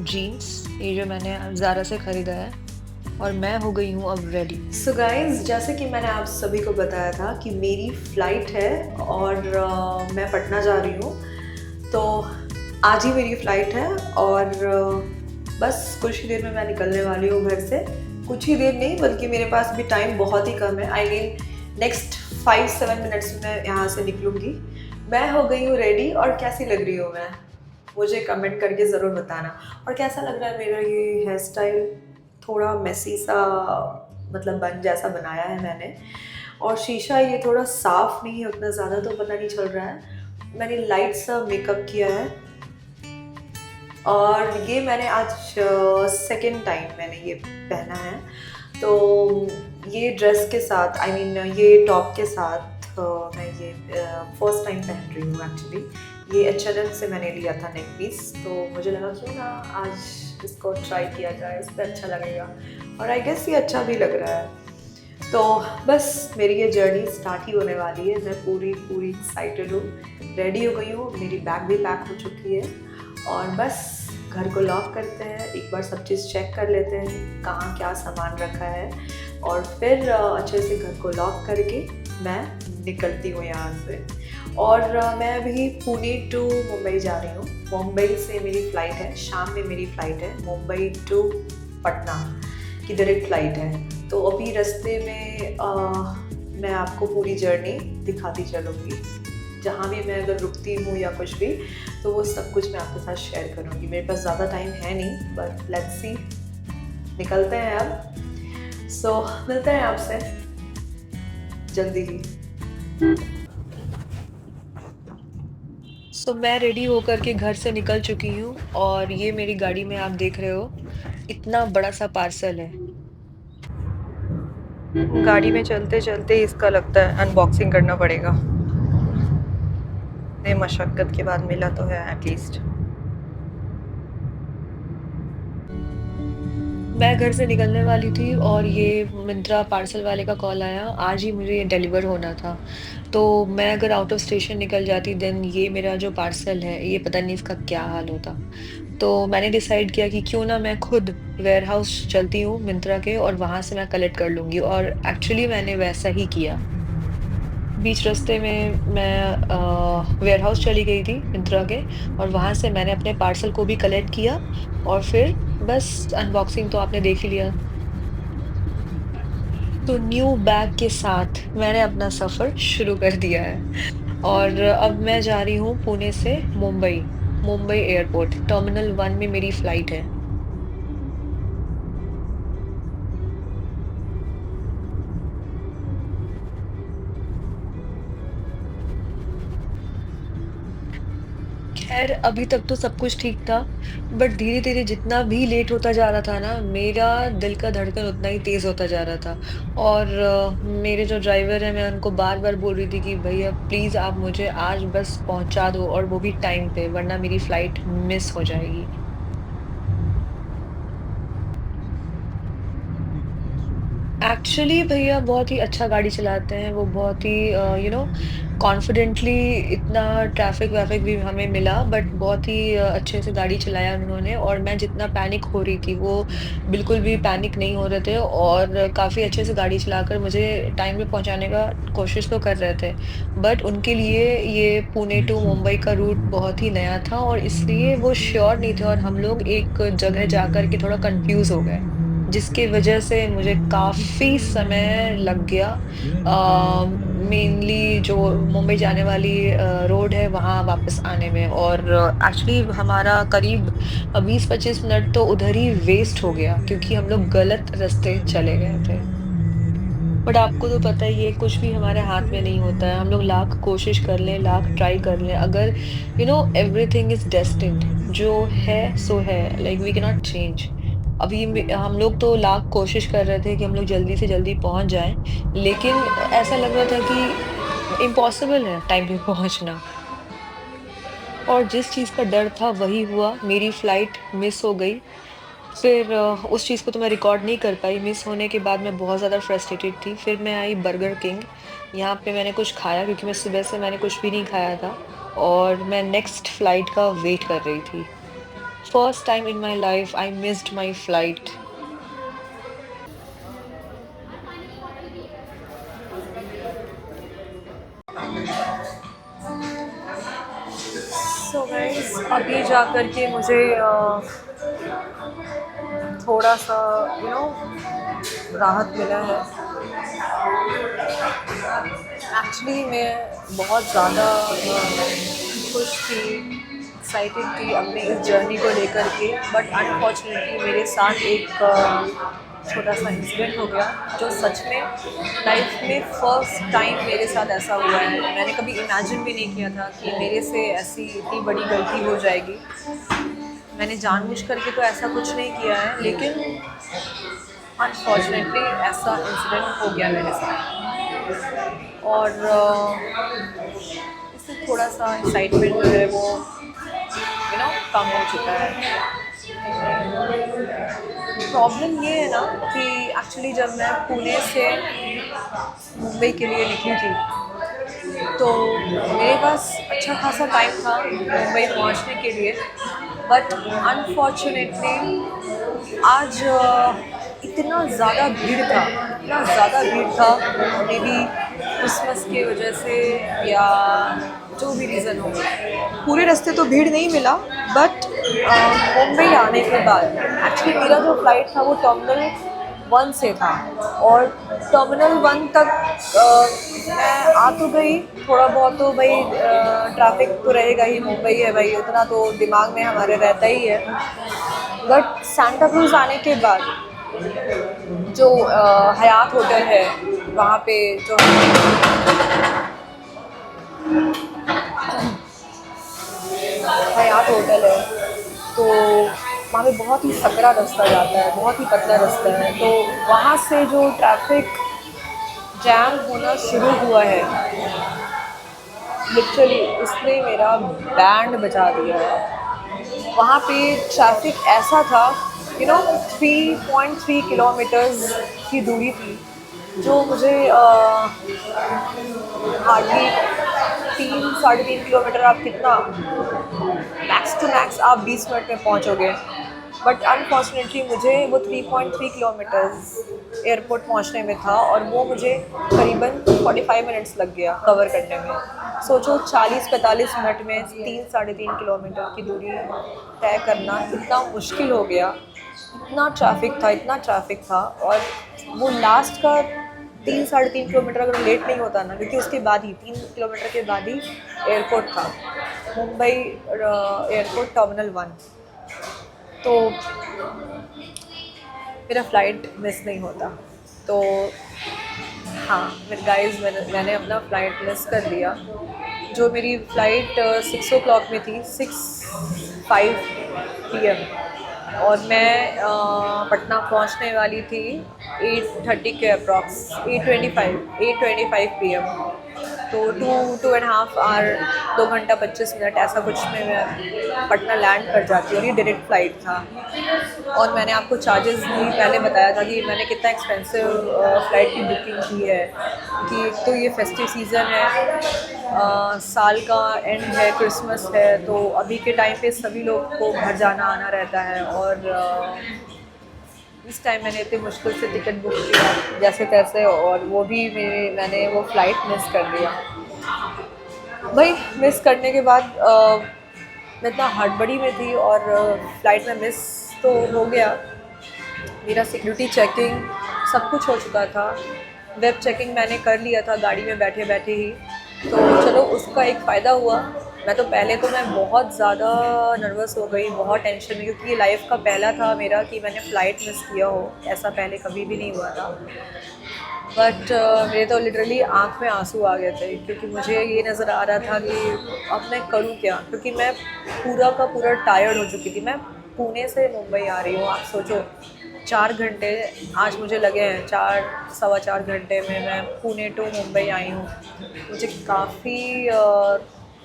jeans, ये जो मैंने ज़ारा से ख़रीदा है, और मैं हो गई हूँ अब रेडी। So guys, जैसे कि मैंने आप सभी को बताया था कि मेरी फ़्लाइट है और मैं पटना जा रही हूँ, तो आज ही मेरी फ़्लाइट है और बस कुछ ही देर में मैं निकलने वाली हूँ घर से। कुछ ही देर नहीं, बल्कि मेरे पास भी टाइम बहुत ही कम है। आई मीन नेक्स्ट 5-7 मिनट्स में मैं यहाँ से निकलूँगी। मैं हो गई हूँ रेडी, और कैसी लग रही हूँ मैं, मुझे कमेंट करके ज़रूर बताना। और कैसा लग रहा है मेरा ये हेयर स्टाइल, थोड़ा मेसी सा, मतलब बन जैसा बनाया है मैंने। और शीशा ये थोड़ा साफ़ नहीं है उतना ज़्यादा, तो पता नहीं चल रहा है। मैंने लाइट सा मेकअप किया है और ये मैंने आज सेकेंड टाइम मैंने ये पहना है। तो ये ड्रेस के साथ, आई मीन ये टॉप के साथ मैं ये फर्स्ट टाइम पहन रही हूँ एक्चुअली। ये H&M से मैंने लिया था नेक पीस, तो मुझे लगा क्यों ना आज इसको ट्राई किया जाए, इस पर अच्छा लगेगा। और आई गेस ये अच्छा भी लग रहा है। तो बस मेरी ये जर्नी स्टार्ट ही होने वाली है। मैं पूरी एक्साइटेड हूँ, रेडी हो गई हूँ, मेरी बैग भी पैक हो चुकी है और बस घर को लॉक करते हैं। एक बार सब चीज़ चेक कर लेते हैं कहाँ क्या सामान रखा है, और फिर अच्छे से घर को लॉक करके मैं निकलती हूँ यहाँ से। और मैं अभी पुणे टू मुंबई जा रही हूँ। मुंबई से मेरी फ़्लाइट है, शाम में मेरी फ़्लाइट है। मुंबई टू पटना की डायरेक्ट फ़्लाइट है। तो अभी रास्ते में मैं आपको पूरी जर्नी दिखाती चलूँगी। जहाँ भी मैं अगर रुकती हूँ या कुछ भी, तो वो सब कुछ मैं आपके साथ शेयर करूँगी। मेरे पास ज़्यादा टाइम है नहीं, बट लेट्स सी, निकलते हैं अब। सो मिलते हैं आपसे जल्दी ही। सो मैं रेडी होकर के घर से निकल चुकी हूँ और ये मेरी गाड़ी में आप देख रहे हो, इतना बड़ा सा पार्सल है। गाड़ी में चलते चलते इसका लगता है अनबॉक्सिंग करना पड़ेगा। इतने मशक्कत के बाद मिला तो है एटलीस्ट। मैं घर से निकलने वाली थी और ये मिंत्रा पार्सल वाले का कॉल आया, आज ही मुझे ये डिलीवर होना था। तो मैं अगर आउट ऑफ स्टेशन निकल जाती देन ये मेरा जो पार्सल है, ये पता नहीं इसका क्या हाल होता। तो मैंने डिसाइड किया कि क्यों ना मैं खुद वेयरहाउस चलती हूँ मिंत्रा के और वहाँ से मैं कलेक्ट कर लूँगी, और एक्चुअली मैंने वैसा ही किया। बीच रास्ते में मैं वेयरहाउस चली गई थी मिंत्रा के, और वहाँ से मैंने अपने पार्सल को भी कलेक्ट किया और फिर बस अनबॉक्सिंग तो आपने देख ही लिया। तो न्यू बैग के साथ मैंने अपना सफ़र शुरू कर दिया है और अब मैं जा रही हूँ पुणे से मुंबई। मुंबई एयरपोर्ट टर्मिनल 1 में मेरी फ़्लाइट है। ख़ैर अभी तक तो सब कुछ ठीक था, बट धीरे-धीरे जितना भी लेट होता जा रहा था ना, मेरा दिल का धड़कन उतना ही तेज़ होता जा रहा था। और मेरे जो ड्राइवर हैं, मैं उनको बार-बार बोल रही थी कि भैया प्लीज़ आप मुझे आज बस पहुँचा दो, और वो भी टाइम पे, वरना मेरी फ़्लाइट मिस हो जाएगी। एक्चुअली भैया बहुत ही अच्छा गाड़ी चलाते हैं, वो बहुत ही कॉन्फिडेंटली, इतना ट्रैफ़िक-वैफ़िक भी हमें मिला, बट बहुत ही अच्छे से गाड़ी चलाया उन्होंने, और मैं जितना पैनिक हो रही थी, वो बिल्कुल भी पैनिक नहीं हो रहे थे और काफ़ी अच्छे से गाड़ी चलाकर मुझे टाइम पे पहुँचाने का कोशिश तो कर रहे थे। बट उनके लिए ये पुणे टू मुंबई का रूट बहुत ही नया था और इसलिए वो श्योर नहीं थे, और हम लोग एक जगह जाकर के थोड़ा कन्फ्यूज़ हो गए। जिसकी वजह से मुझे काफ़ी समय लग गया। मेनली जो मुंबई जाने वाली रोड है वहाँ वापस आने में, और एक्चुअली हमारा करीब 20-25 मिनट तो उधर ही वेस्ट हो गया क्योंकि हम लोग गलत रास्ते चले गए थे। बट आपको तो पता ही है कुछ भी हमारे हाथ में नहीं होता है। हम लोग लाख कोशिश कर लें, लाख ट्राई कर लें, अगर एवरीथिंग इज़ डेस्टिन्ड, जो है सो है, like we can not change. अभी हम लोग तो लाख कोशिश कर रहे थे कि हम लोग जल्दी से जल्दी पहुंच जाएं, लेकिन ऐसा लग रहा था कि इम्पॉसिबल है टाइम पे पहुंचना। और जिस चीज़ का डर था वही हुआ, मेरी फ्लाइट मिस हो गई। फिर उस चीज़ को तो मैं रिकॉर्ड नहीं कर पाई, मिस होने के बाद मैं बहुत ज़्यादा फ्रस्ट्रेटेड थी। फिर मैं आई बर्गर किंग, यहाँ पे मैंने कुछ खाया क्योंकि मैं सुबह से मैंने कुछ भी नहीं खाया था, और मैं नेक्स्ट फ्लाइट का वेट कर रही थी। First time in my life I missed my flight. So guys, अभी जा कर के मुझे थोड़ा सा राहत मिला है। एक्चुअली मैं बहुत ज़्यादा खुश थी, एक्साइटेड थी अपनी इस जर्नी को लेकर के, बट अनफॉर्चुनेटली मेरे साथ एक छोटा सा इंसिडेंट हो गया जो सच में लाइफ में फ़र्स्ट टाइम मेरे साथ ऐसा हुआ है। मैंने कभी इमेजिन भी नहीं किया था कि मेरे से ऐसी इतनी बड़ी गलती हो जाएगी। मैंने जानबूझ करके तो ऐसा कुछ नहीं किया है, लेकिन अनफॉर्चुनेटली ऐसा इंसिडेंट हो गया मेरे साथ। और इससे थोड़ा सा एक्साइटमेंट जो है वो कम हो चुका है। प्रॉब्लम ये है ना कि एक्चुअली जब मैं पुणे से मुंबई के लिए निकली थी, तो मेरे पास अच्छा खासा टाइम था मुंबई पहुंचने के लिए, बट अनफॉर्चुनेटली आज इतना ज़्यादा भीड़ था, इतना ज़्यादा भीड़ था, मे बी क्रिसमस की वजह से या जो भी रीज़न हो, पूरे रास्ते तो भीड़ नहीं मिला, बट मुंबई आने के बाद एक्चुअली मेरा जो फ्लाइट था वो टर्मिनल 1 से था, और टर्मिनल 1 तक मैं आ तो गई, थोड़ा बहुत तो भाई ट्रैफिक तो रहेगा ही, मुंबई है भाई, उतना तो दिमाग में हमारे रहता ही है। बट सांता क्रूज आने के बाद जो हयात होटल है वहाँ पे, जो हयात होटल है, तो वहाँ पे बहुत ही सकरा रास्ता जाता है, बहुत ही पतला रास्ता है, तो वहाँ से जो ट्रैफिक जैम होना शुरू हुआ है, लिटरली उसने मेरा बैंड बजा दिया है। वहाँ पे ट्रैफिक ऐसा था, 3.3 किलोमीटर्स की दूरी थी, जो मुझे हार्डली 3-3.5 किलोमीटर, आप कितना मैक्स टू मैक्स आप 20 मिनट में पहुँचोगे, बट अनफॉर्चुनेटली मुझे वो 3.3 किलोमीटर्स एयरपोर्ट पहुँचने में था, और वो मुझे करीबन 45 मिनट्स लग गया कवर करने में। सोचो 40-45 मिनट में 3-3.5 किलोमीटर की दूरी तय करना कितना मुश्किल हो गया। इतना ट्रैफिक था, और वो लास्ट का 3-3.5 किलोमीटर अगर लेट नहीं होता ना, क्योंकि उसके बाद ही 3 किलोमीटर के बाद ही एयरपोर्ट था, मुंबई एयरपोर्ट टर्मिनल 1, तो मेरा फ़्लाइट मिस नहीं होता। तो हाँ मेरे गाइस, मैंने अपना फ़्लाइट मिस कर दिया। जो मेरी फ़्लाइट 6 o'clock में थी, 6:05 PM, और मैं पटना पहुंचने वाली थी 8:30 के अप्रॉक्स, 8:25 PM। तो 2.5 आवर, 2 घंटा 25 मिनट ऐसा कुछ में मैं पटना लैंड कर जाती हूँ, और ये डायरेक्ट फ़्लाइट था। और मैंने आपको चार्जेस भी पहले बताया था कि मैंने कितना एक्सपेंसिव फ़्लाइट की बुकिंग की है, कि एक तो ये फेस्टिव सीज़न है, साल का एंड है, क्रिसमस है, तो अभी के टाइम पे सभी लोग को घर जाना आना रहता है, और इस टाइम मैंने इतनी मुश्किल से टिकट बुक किया जैसे तैसे, और वो भी मैंने वो फ़्लाइट मिस कर दिया। भाई मिस करने के बाद मैं इतना हड़बड़ी में थी, और फ़्लाइट में मिस तो हो गया, मेरा सिक्योरिटी चेकिंग सब कुछ हो चुका था, वेब चेकिंग मैंने कर लिया था गाड़ी में बैठे बैठे ही, तो चलो उसका एक फ़ायदा हुआ। मैं बहुत ज़्यादा नर्वस हो गई, बहुत टेंशन में, क्योंकि ये लाइफ का पहला था मेरा कि मैंने फ़्लाइट मिस किया हो, ऐसा पहले कभी भी नहीं हुआ था। बट मेरे तो लिटरली आँख में आंसू आ गए थे, क्योंकि मुझे ये नज़र आ रहा था कि अब मैं करूँ क्या, क्योंकि मैं पूरा का पूरा टायर्ड हो चुकी थी। मैं पुणे से मुंबई आ रही हूँ, आप सोचो 4 घंटे आज मुझे लगे हैं, 4-4.25 घंटे में मैं पुणे टू मुंबई आई हूँ। मुझे काफ़ी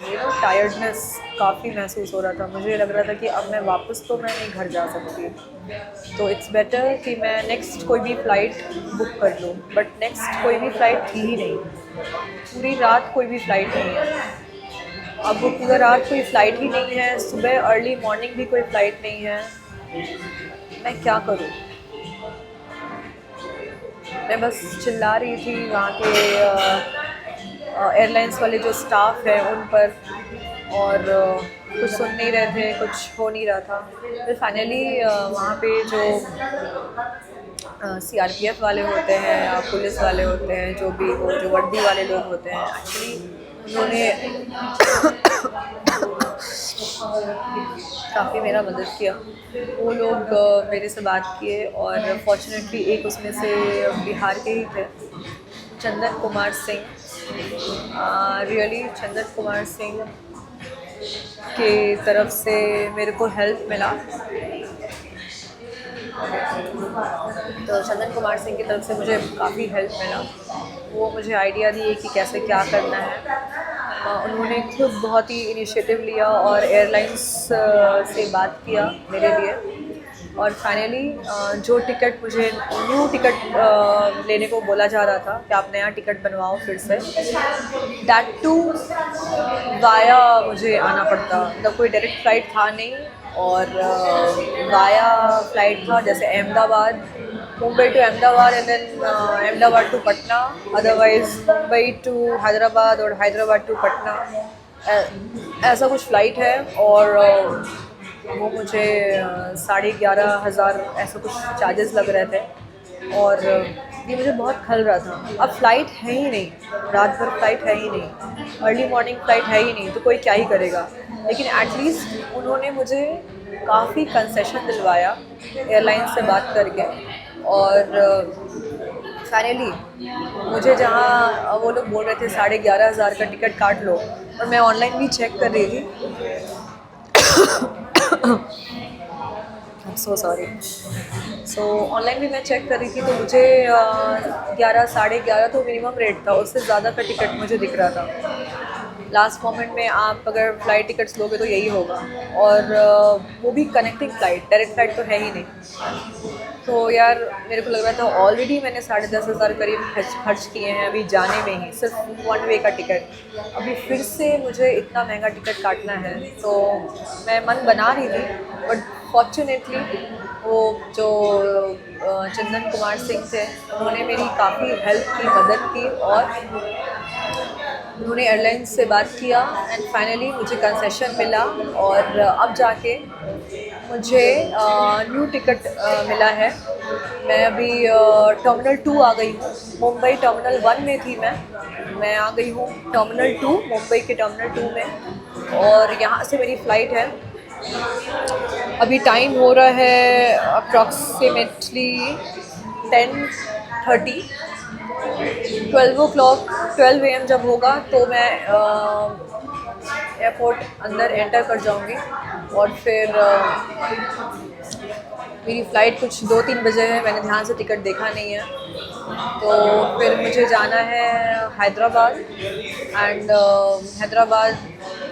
टायर्डनेस काफ़ी महसूस हो रहा था, मुझे लग रहा था कि अब मैं वापस तो मैं नहीं घर जा सकती, तो इट्स बेटर कि मैं नेक्स्ट कोई भी फ़्लाइट बुक कर लूँ। बट नेक्स्ट कोई भी फ़्लाइट थी ही नहीं, पूरी रात कोई भी फ़्लाइट नहीं है। अब वो पूरा रात कोई फ़्लाइट ही नहीं है, सुबह अर्ली मॉर्निंग भी कोई फ़्लाइट नहीं है, मैं क्या करूँ। मैं बस चिल्ला रही थी वहाँ के एयरलाइंस वाले जो स्टाफ है उन पर, और कुछ सुन नहीं रहे थे, कुछ हो नहीं रहा था। फिर फाइनली वहाँ पे जो CRPF वाले होते हैं या पुलिस वाले होते हैं, जो भी वो जो वर्दी वाले लोग होते हैं, एक्चुअली उन्होंने काफ़ी मेरा मदद किया। वो लोग मेरे से बात किए, और फॉर्चुनेटली एक उसमें से बिहार के ही थे, चंदन कुमार सिंह। रियली चंदन कुमार सिंह के तरफ से मेरे को हेल्प मिला। तो चंदन कुमार सिंह की तरफ से मुझे काफ़ी हेल्प मिला, वो मुझे आइडिया दिए कि कैसे क्या करना है। उन्होंने खुद बहुत ही इनिशिएटिव लिया और एयरलाइंस से बात किया मेरे लिए, और फाइनली जो टिकट मुझे न्यू टिकट लेने को बोला जा रहा था कि आप नया टिकट बनवाओ फिर से, दैट टू वाया मुझे आना पड़ता, मतलब कोई डायरेक्ट फ़्लाइट था नहीं, और वाया फ़्लाइट था, जैसे Ahmedabad Mumbai to Ahmedabad and then Ahmedabad to Patna. Otherwise Mumbai to Hyderabad और Hyderabad to Patna. ऐसा कुछ फ़्लाइट है और वो मुझे 11,500 ऐसा कुछ चार्जेस लग रहे थे और ये मुझे बहुत खल रहा था। अब फ़्लाइट है ही नहीं, रात भर फ़्लाइट है ही नहीं, अर्ली मॉर्निंग फ़्लाइट है ही नहीं, तो कोई क्या ही करेगा। लेकिन एटलीस्ट उन्होंने मुझे काफ़ी कंसेशन दिलवाया एयरलाइन से बात करके और फाइनली मुझे जहाँ वो लोग बोल रहे थे 11,500 का टिकट काट लो, और मैं ऑनलाइन भी चेक कर रही थी सो सॉरी। सो ऑनलाइन भी मैं चेक कर रही थी तो मुझे 11 11:30 तो मिनिमम रेट था, उससे ज़्यादा का टिकट मुझे दिख रहा था। लास्ट मोमेंट में आप अगर फ़्लाइट टिकट्स लोगे तो यही होगा, और वो भी कनेक्टिंग फ़्लाइट, डायरेक्ट फ़्लाइट तो है ही नहीं। तो यार मेरे को लग रहा था ऑलरेडी मैंने 10,500 करीब खर्च किए हैं अभी जाने में ही, सिर्फ वन वे का टिकट। अभी फिर से मुझे इतना महंगा टिकट काटना है, तो मैं मन बना रही थी, बट फॉर्चुनेटली वो जो चंदन कुमार सिंह थे उन्होंने मेरी काफ़ी हेल्प की, मदद की, और उन्होंने एयरलाइन से बात किया एंड फाइनली मुझे कंसेशन मिला, और अब जाके मुझे न्यू टिकट मिला है। मैं अभी टर्मिनल 2 आ गई हूँ। मुंबई टर्मिनल 1 में थी मैं आ गई हूँ टर्मिनल 2, मुंबई के टर्मिनल 2 में, और यहाँ से मेरी फ़्लाइट है। अभी टाइम हो रहा है अप्रॉक्सीमेटली 10:30। 12 AM जब होगा तो मैं एयरपोर्ट अंदर एंटर कर जाऊंगी, और फिर मेरी फ़्लाइट कुछ 2-3 बजे है, मैंने ध्यान से टिकट देखा नहीं है। तो फिर मुझे जाना है हैदराबाद, एंड हैदराबाद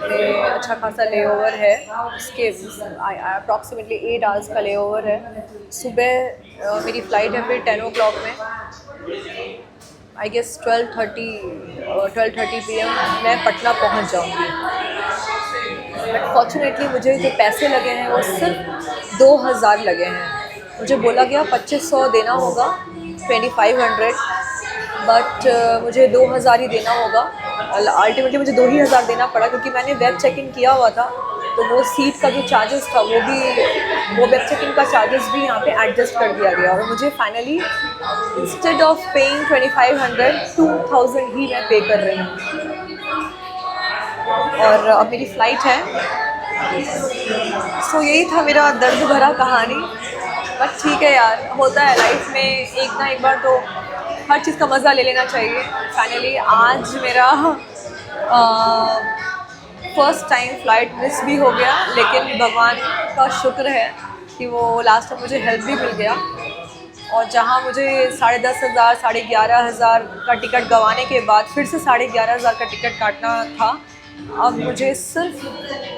में अच्छा खासा लेओवर है, उसके अप्रॉक्सीमेटली 8 आवर्स का लेओवर है। सुबह मेरी फ़्लाइट है फिर 10 o'clock में, आई गेस 12:30 PM मैं पटना पहुंच जाऊंगी। बट फॉर्चुनेटली मुझे जो पैसे लगे हैं वो सिर्फ 2,000 लगे हैं। मुझे बोला गया 2,500 देना होगा, 2,500, बट मुझे 2,000 ही देना होगा। अल्टीमेटली मुझे 2,000 देना पड़ा, क्योंकि मैंने वेब चेक इन किया हुआ था, तो वो सीट का जो चार्जेस था वो वेब चेक इन का चार्जेस भी यहाँ पे एडजस्ट कर दिया गया, और मुझे फाइनली इंस्टेड ऑफ पेइंग 2,500 2,000 ही मैं पे कर रही हूँ। और अब मेरी फ़्लाइट है। सो यही था मेरा दर्द भरा कहानी, बट ठीक है यार, होता है लाइफ में, एक ना एक बार तो हर चीज़ का मज़ा ले लेना चाहिए। फाइनली आज मेरा फर्स्ट टाइम फ़्लाइट मिस भी हो गया, लेकिन भगवान का शुक्र है कि वो लास्ट में मुझे हेल्प भी मिल गया, और जहाँ मुझे 10,500 11,500 का टिकट गंवाने के बाद फिर से 11,500 का टिकट काटना था, अब मुझे सिर्फ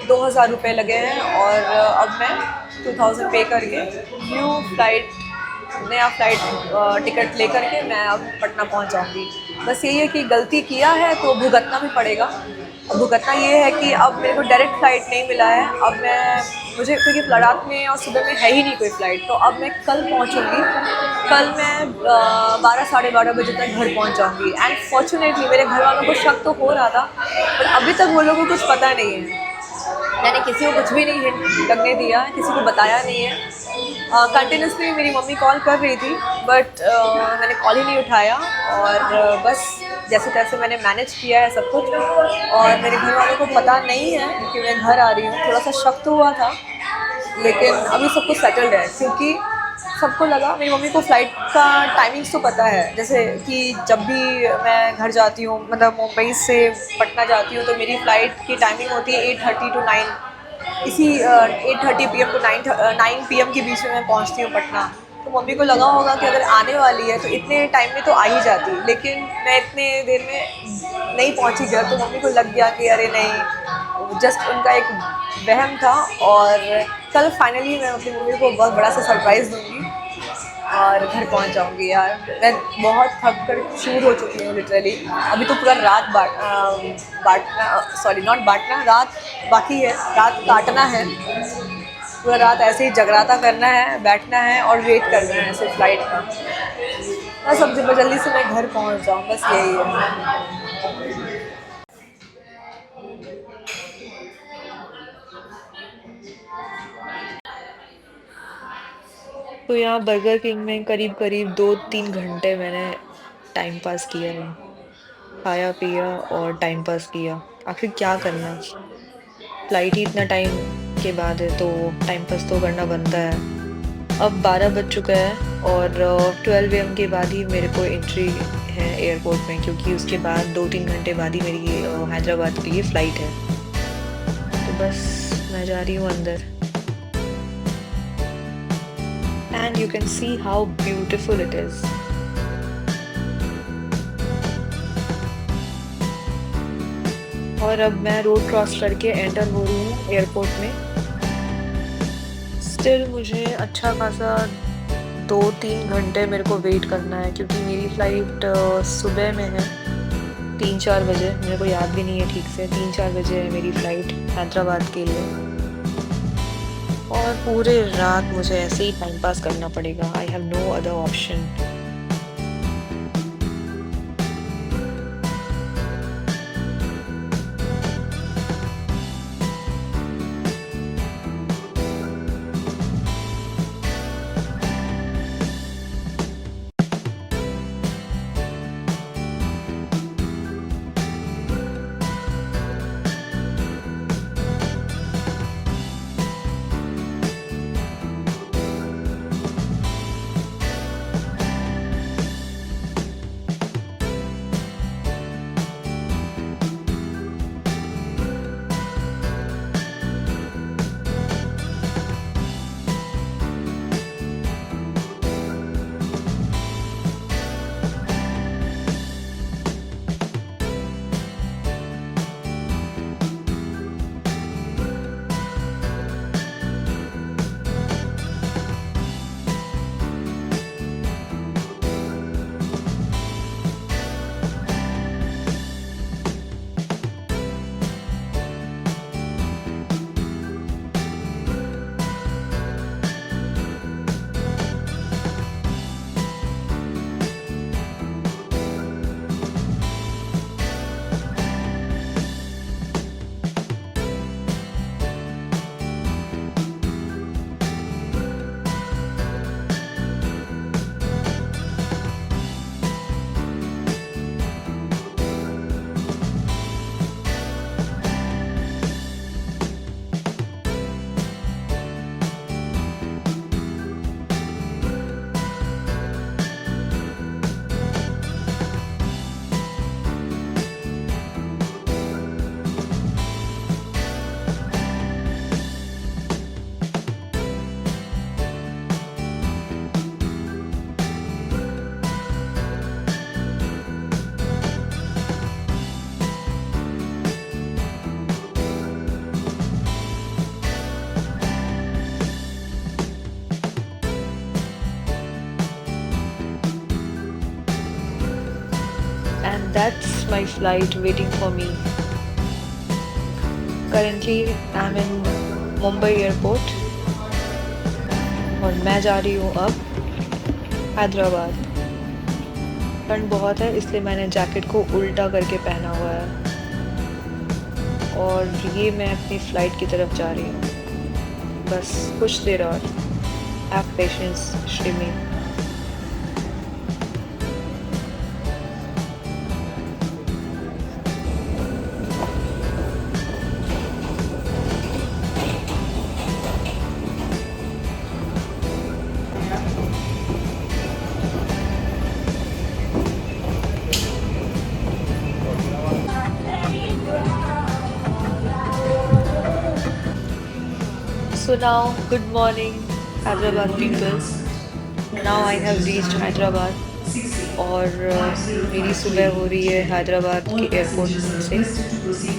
2,000 रुपये लगे हैं, और अब मैं 2,000 पे करके नया फ़्लाइट टिकट लेकर के मैं अब पटना पहुंच जाऊंगी। बस यही है कि गलती किया है तो भुगतना भी पड़ेगा। भुगतना ये है कि अब मेरे को डायरेक्ट फ़्लाइट नहीं मिला है, अब मुझे क्योंकि रात में और सुबह में है ही नहीं कोई फ़्लाइट, तो अब मैं कल पहुंचूंगी। कल मैं 12 साढ़े 12 बजे तक घर पहुंच जाऊंगी। एंड फॉर्चुनेटली मेरे घर वालों को शक तो हो रहा था, पर अभी तक वो लोगों को कुछ पता नहीं है। मैंने किसी को कुछ भी नहीं हिंट लगने दिया, किसी को बताया नहीं है। कंटिन्यूसली मेरी मम्मी कॉल कर रही थी, बट मैंने कॉल ही नहीं उठाया, और बस जैसे तैसे मैंने मैनेज किया है सब कुछ। और मेरे घर वालों को पता नहीं है कि मैं घर आ रही हूँ। थोड़ा सा शक तो हुआ था, लेकिन अभी सब कुछ सेटल्ड है, क्योंकि सबको लगा, मेरी मम्मी को फ़्लाइट का टाइमिंग्स तो पता है। जैसे कि जब भी मैं घर जाती हूँ, मतलब मुंबई से पटना जाती हूँ, तो मेरी फ़्लाइट की टाइमिंग होती है 8:30 to 9, इसी 8:30 PM to 9 PM के बीच में मैं पहुँचती हूँ पटना। तो मम्मी को लगा होगा कि अगर आने वाली है तो इतने टाइम में तो आ ही जाती, लेकिन मैं इतने देर में नहीं पहुँची घर, तो मम्मी को लग गया कि अरे नहीं, जस्ट उनका एक वहम था। और कल फाइनली मैं अपनी मम्मी को बहुत बड़ा सा सरप्राइज़ दूँगी और घर पहुंच जाऊंगी। यार मैं बहुत थक कर चूर हो चुकी हूँ लिटरली। अभी तो पूरा रात रात बाकी है, रात काटना है। पूरा रात ऐसे ही जगराता करना है, बैठना है और वेट करना है सिर्फ फ्लाइट का। बस अब जल्दी से मैं घर पहुंच जाऊँ, बस यही है। तो यहाँ बर्गर किंग में करीब करीब 2-3 घंटे मैंने टाइम पास किया है, खाया पिया और टाइम पास किया। आखिर क्या करना, फ्लाइट ही इतना टाइम के बाद है तो टाइम पास तो करना बनता है। अब 12 बज चुका है और 12 AM के बाद ही मेरे को एंट्री है एयरपोर्ट में, क्योंकि उसके बाद 2-3 घंटे बाद ही मेरी हैदराबाद के लिए फ़्लाइट है। तो बस मैं जा रही हूँ अंदर। And you can see how beautiful it is. और अब मैं रोड क्रॉस करके एंटर हो रही हूँ एयरपोर्ट में। स्टिल मुझे अच्छा खासा 2-3 घंटे मेरे को वेट करना है, क्योंकि मेरी फ़्लाइट सुबह में है 3-4 बजे। मेरे को याद भी नहीं है ठीक से, 3-4 बजे है मेरी फ़्लाइट हैदराबाद के लिए। और पूरे रात मुझे ऐसे ही टाइम पास करना पड़ेगा। I have no other option. And that's my flight waiting for me. Currently, I'm in Mumbai airport और मैं जा रही हूँ अब हैदराबाद। ठंड बहुत है, इसलिए मैंने जैकेट को उल्टा करके पहना हुआ है और ये मैं अपनी फ़्लाइट की तरफ जा रही हूँ। बस कुछ देर और। Have patience Shrimi. So now, good morning, Hyderabad people. Now I have reached Hyderabad और मेरी सुबह हो रही है हैदराबाद के एयरपोर्ट से।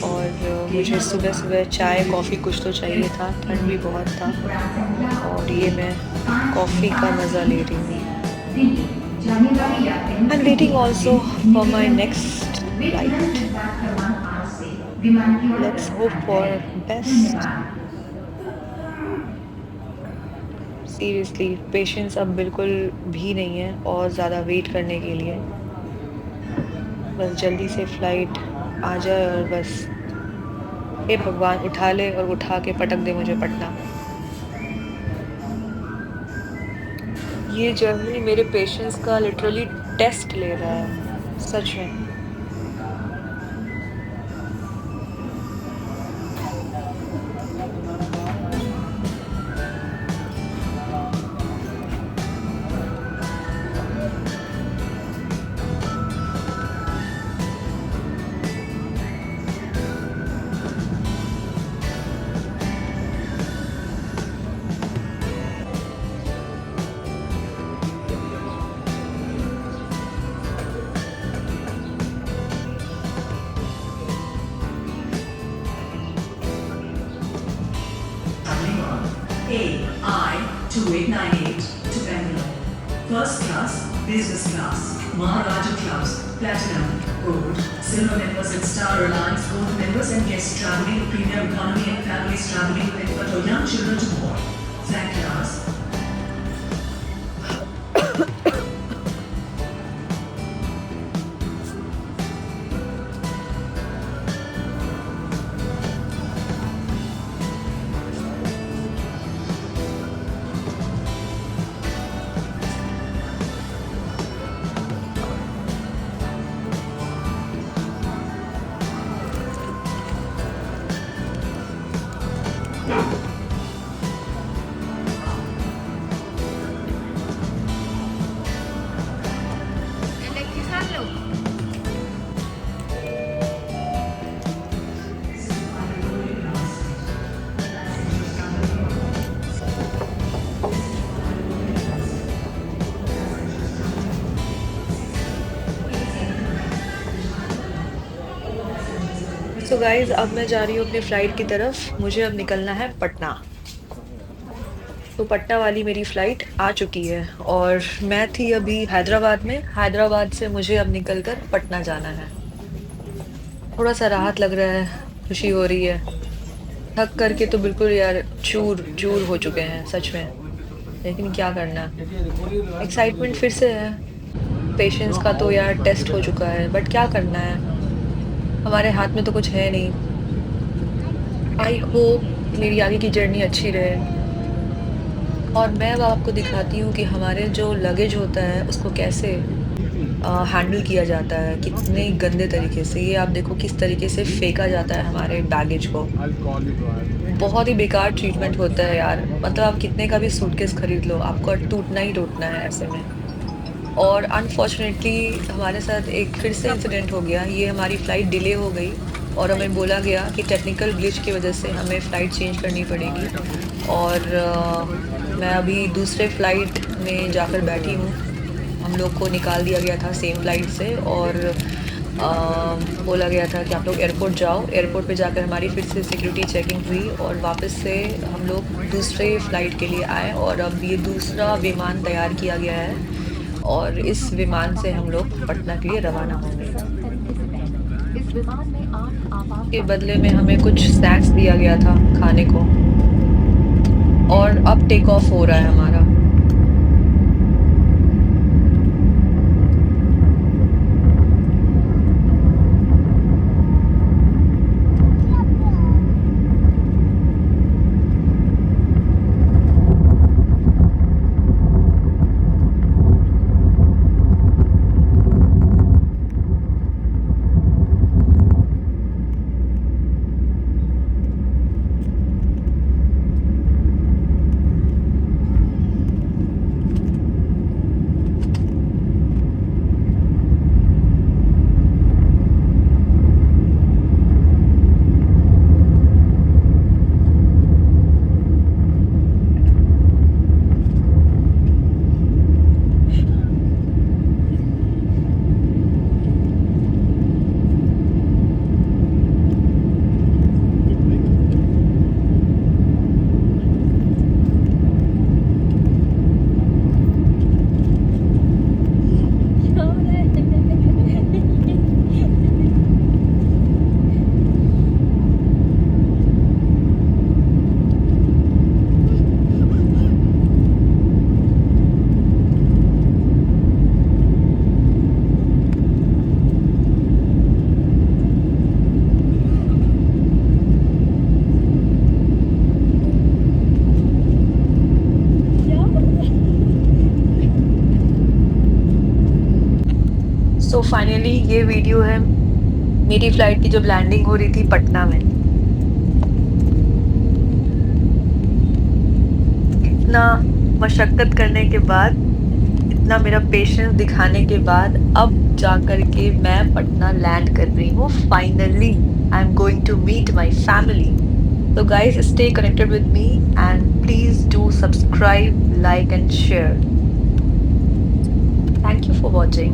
और मुझे सुबह सुबह चाय कॉफ़ी कुछ तो चाहिए था, ठंड भी बहुत था और ये मैं कॉफ़ी का मज़ा ले रही हूँ। I am waiting also for my next flight. Let's hope for best. Seriously patience अब बिल्कुल भी नहीं है और ज़्यादा वेट करने के लिए। बस जल्दी से फ्लाइट आ जाए और बस हे भगवान उठा ले और उठा के पटक दे मुझे पटना। ये जर्नी मेरे पेशेंस का लिटरली टेस्ट ले रहा है, सच में। Traveling on AI 2898 to Bangalore. First class, business class, Maharaja Clubs, Platinum, Gold, Silver members and Star Alliance Gold members and guests traveling Premium Economy and families traveling with infant or young children to board. Thank class. So guys अब मैं जा रही हूँ अपनी flight की तरफ, मुझे अब निकलना है पटना। तो पटना वाली मेरी फ़्लाइट आ चुकी है और मैं थी अभी हैदराबाद में, हैदराबाद से मुझे अब निकल कर पटना जाना है। थोड़ा-सा राहत लग रहा है, खुशी हो रही है। थक कर के तो बिल्कुल यार चूर-चूर हो चुके हैं सच में, लेकिन क्या करना। एक्साइटमेंट फिर से है, पेशेंस का तो यार टेस्ट हो चुका है, बट क्या करना है, हमारे हाथ में तो कुछ है नहीं। आई होप मेरी आगे की जर्नी अच्छी रहे और मैं अब आपको दिखाती हूँ कि हमारे जो लगेज होता है उसको कैसे हैंडल किया जाता है, कितने गंदे तरीके से। ये आप देखो किस तरीके से फेंका जाता है हमारे बैगेज को। बहुत ही बेकार ट्रीटमेंट होता है यार, मतलब आप कितने का भी सूटकेस खरीद लो, आपको टूटना ही टूटना है ऐसे में। और अनफॉर्चुनेटली हमारे साथ एक फिर से इंसिडेंट हो गया, ये हमारी फ़्लाइट डिले हो गई और हमें बोला गया कि टेक्निकल ग्लिच की वजह से हमें फ़्लाइट चेंज करनी पड़ेगी। और मैं अभी दूसरे फ़्लाइट में जाकर बैठी हूँ। हम लोग को निकाल दिया गया था सेम फ़्लाइट से और बोला गया था कि आप लोग एयरपोर्ट जाओ। एयरपोर्ट पे जाकर हमारी फिर से सिक्योरिटी चेकिंग हुई और वापस से हम लोग दूसरे फ़्लाइट के लिए आए और अब ये दूसरा विमान तैयार किया गया है और इस विमान से हम लोग पटना के लिए रवाना होंगे। के बदले में हमें कुछ स्नैक्स दिया गया था खाने को और अब टेक ऑफ हो रहा है हमारा। फाइनली ये वीडियो है मेरी फ्लाइट की जब लैंडिंग हो रही थी पटना में। इतना मशक्कत करने के बाद, इतना मेरा पेशेंस दिखाने के बाद अब जाकर के मैं पटना लैंड कर रही हूँ finally. I am going to meet my family. So guys, stay connected with me and please do subscribe, like and share. Thank you for watching.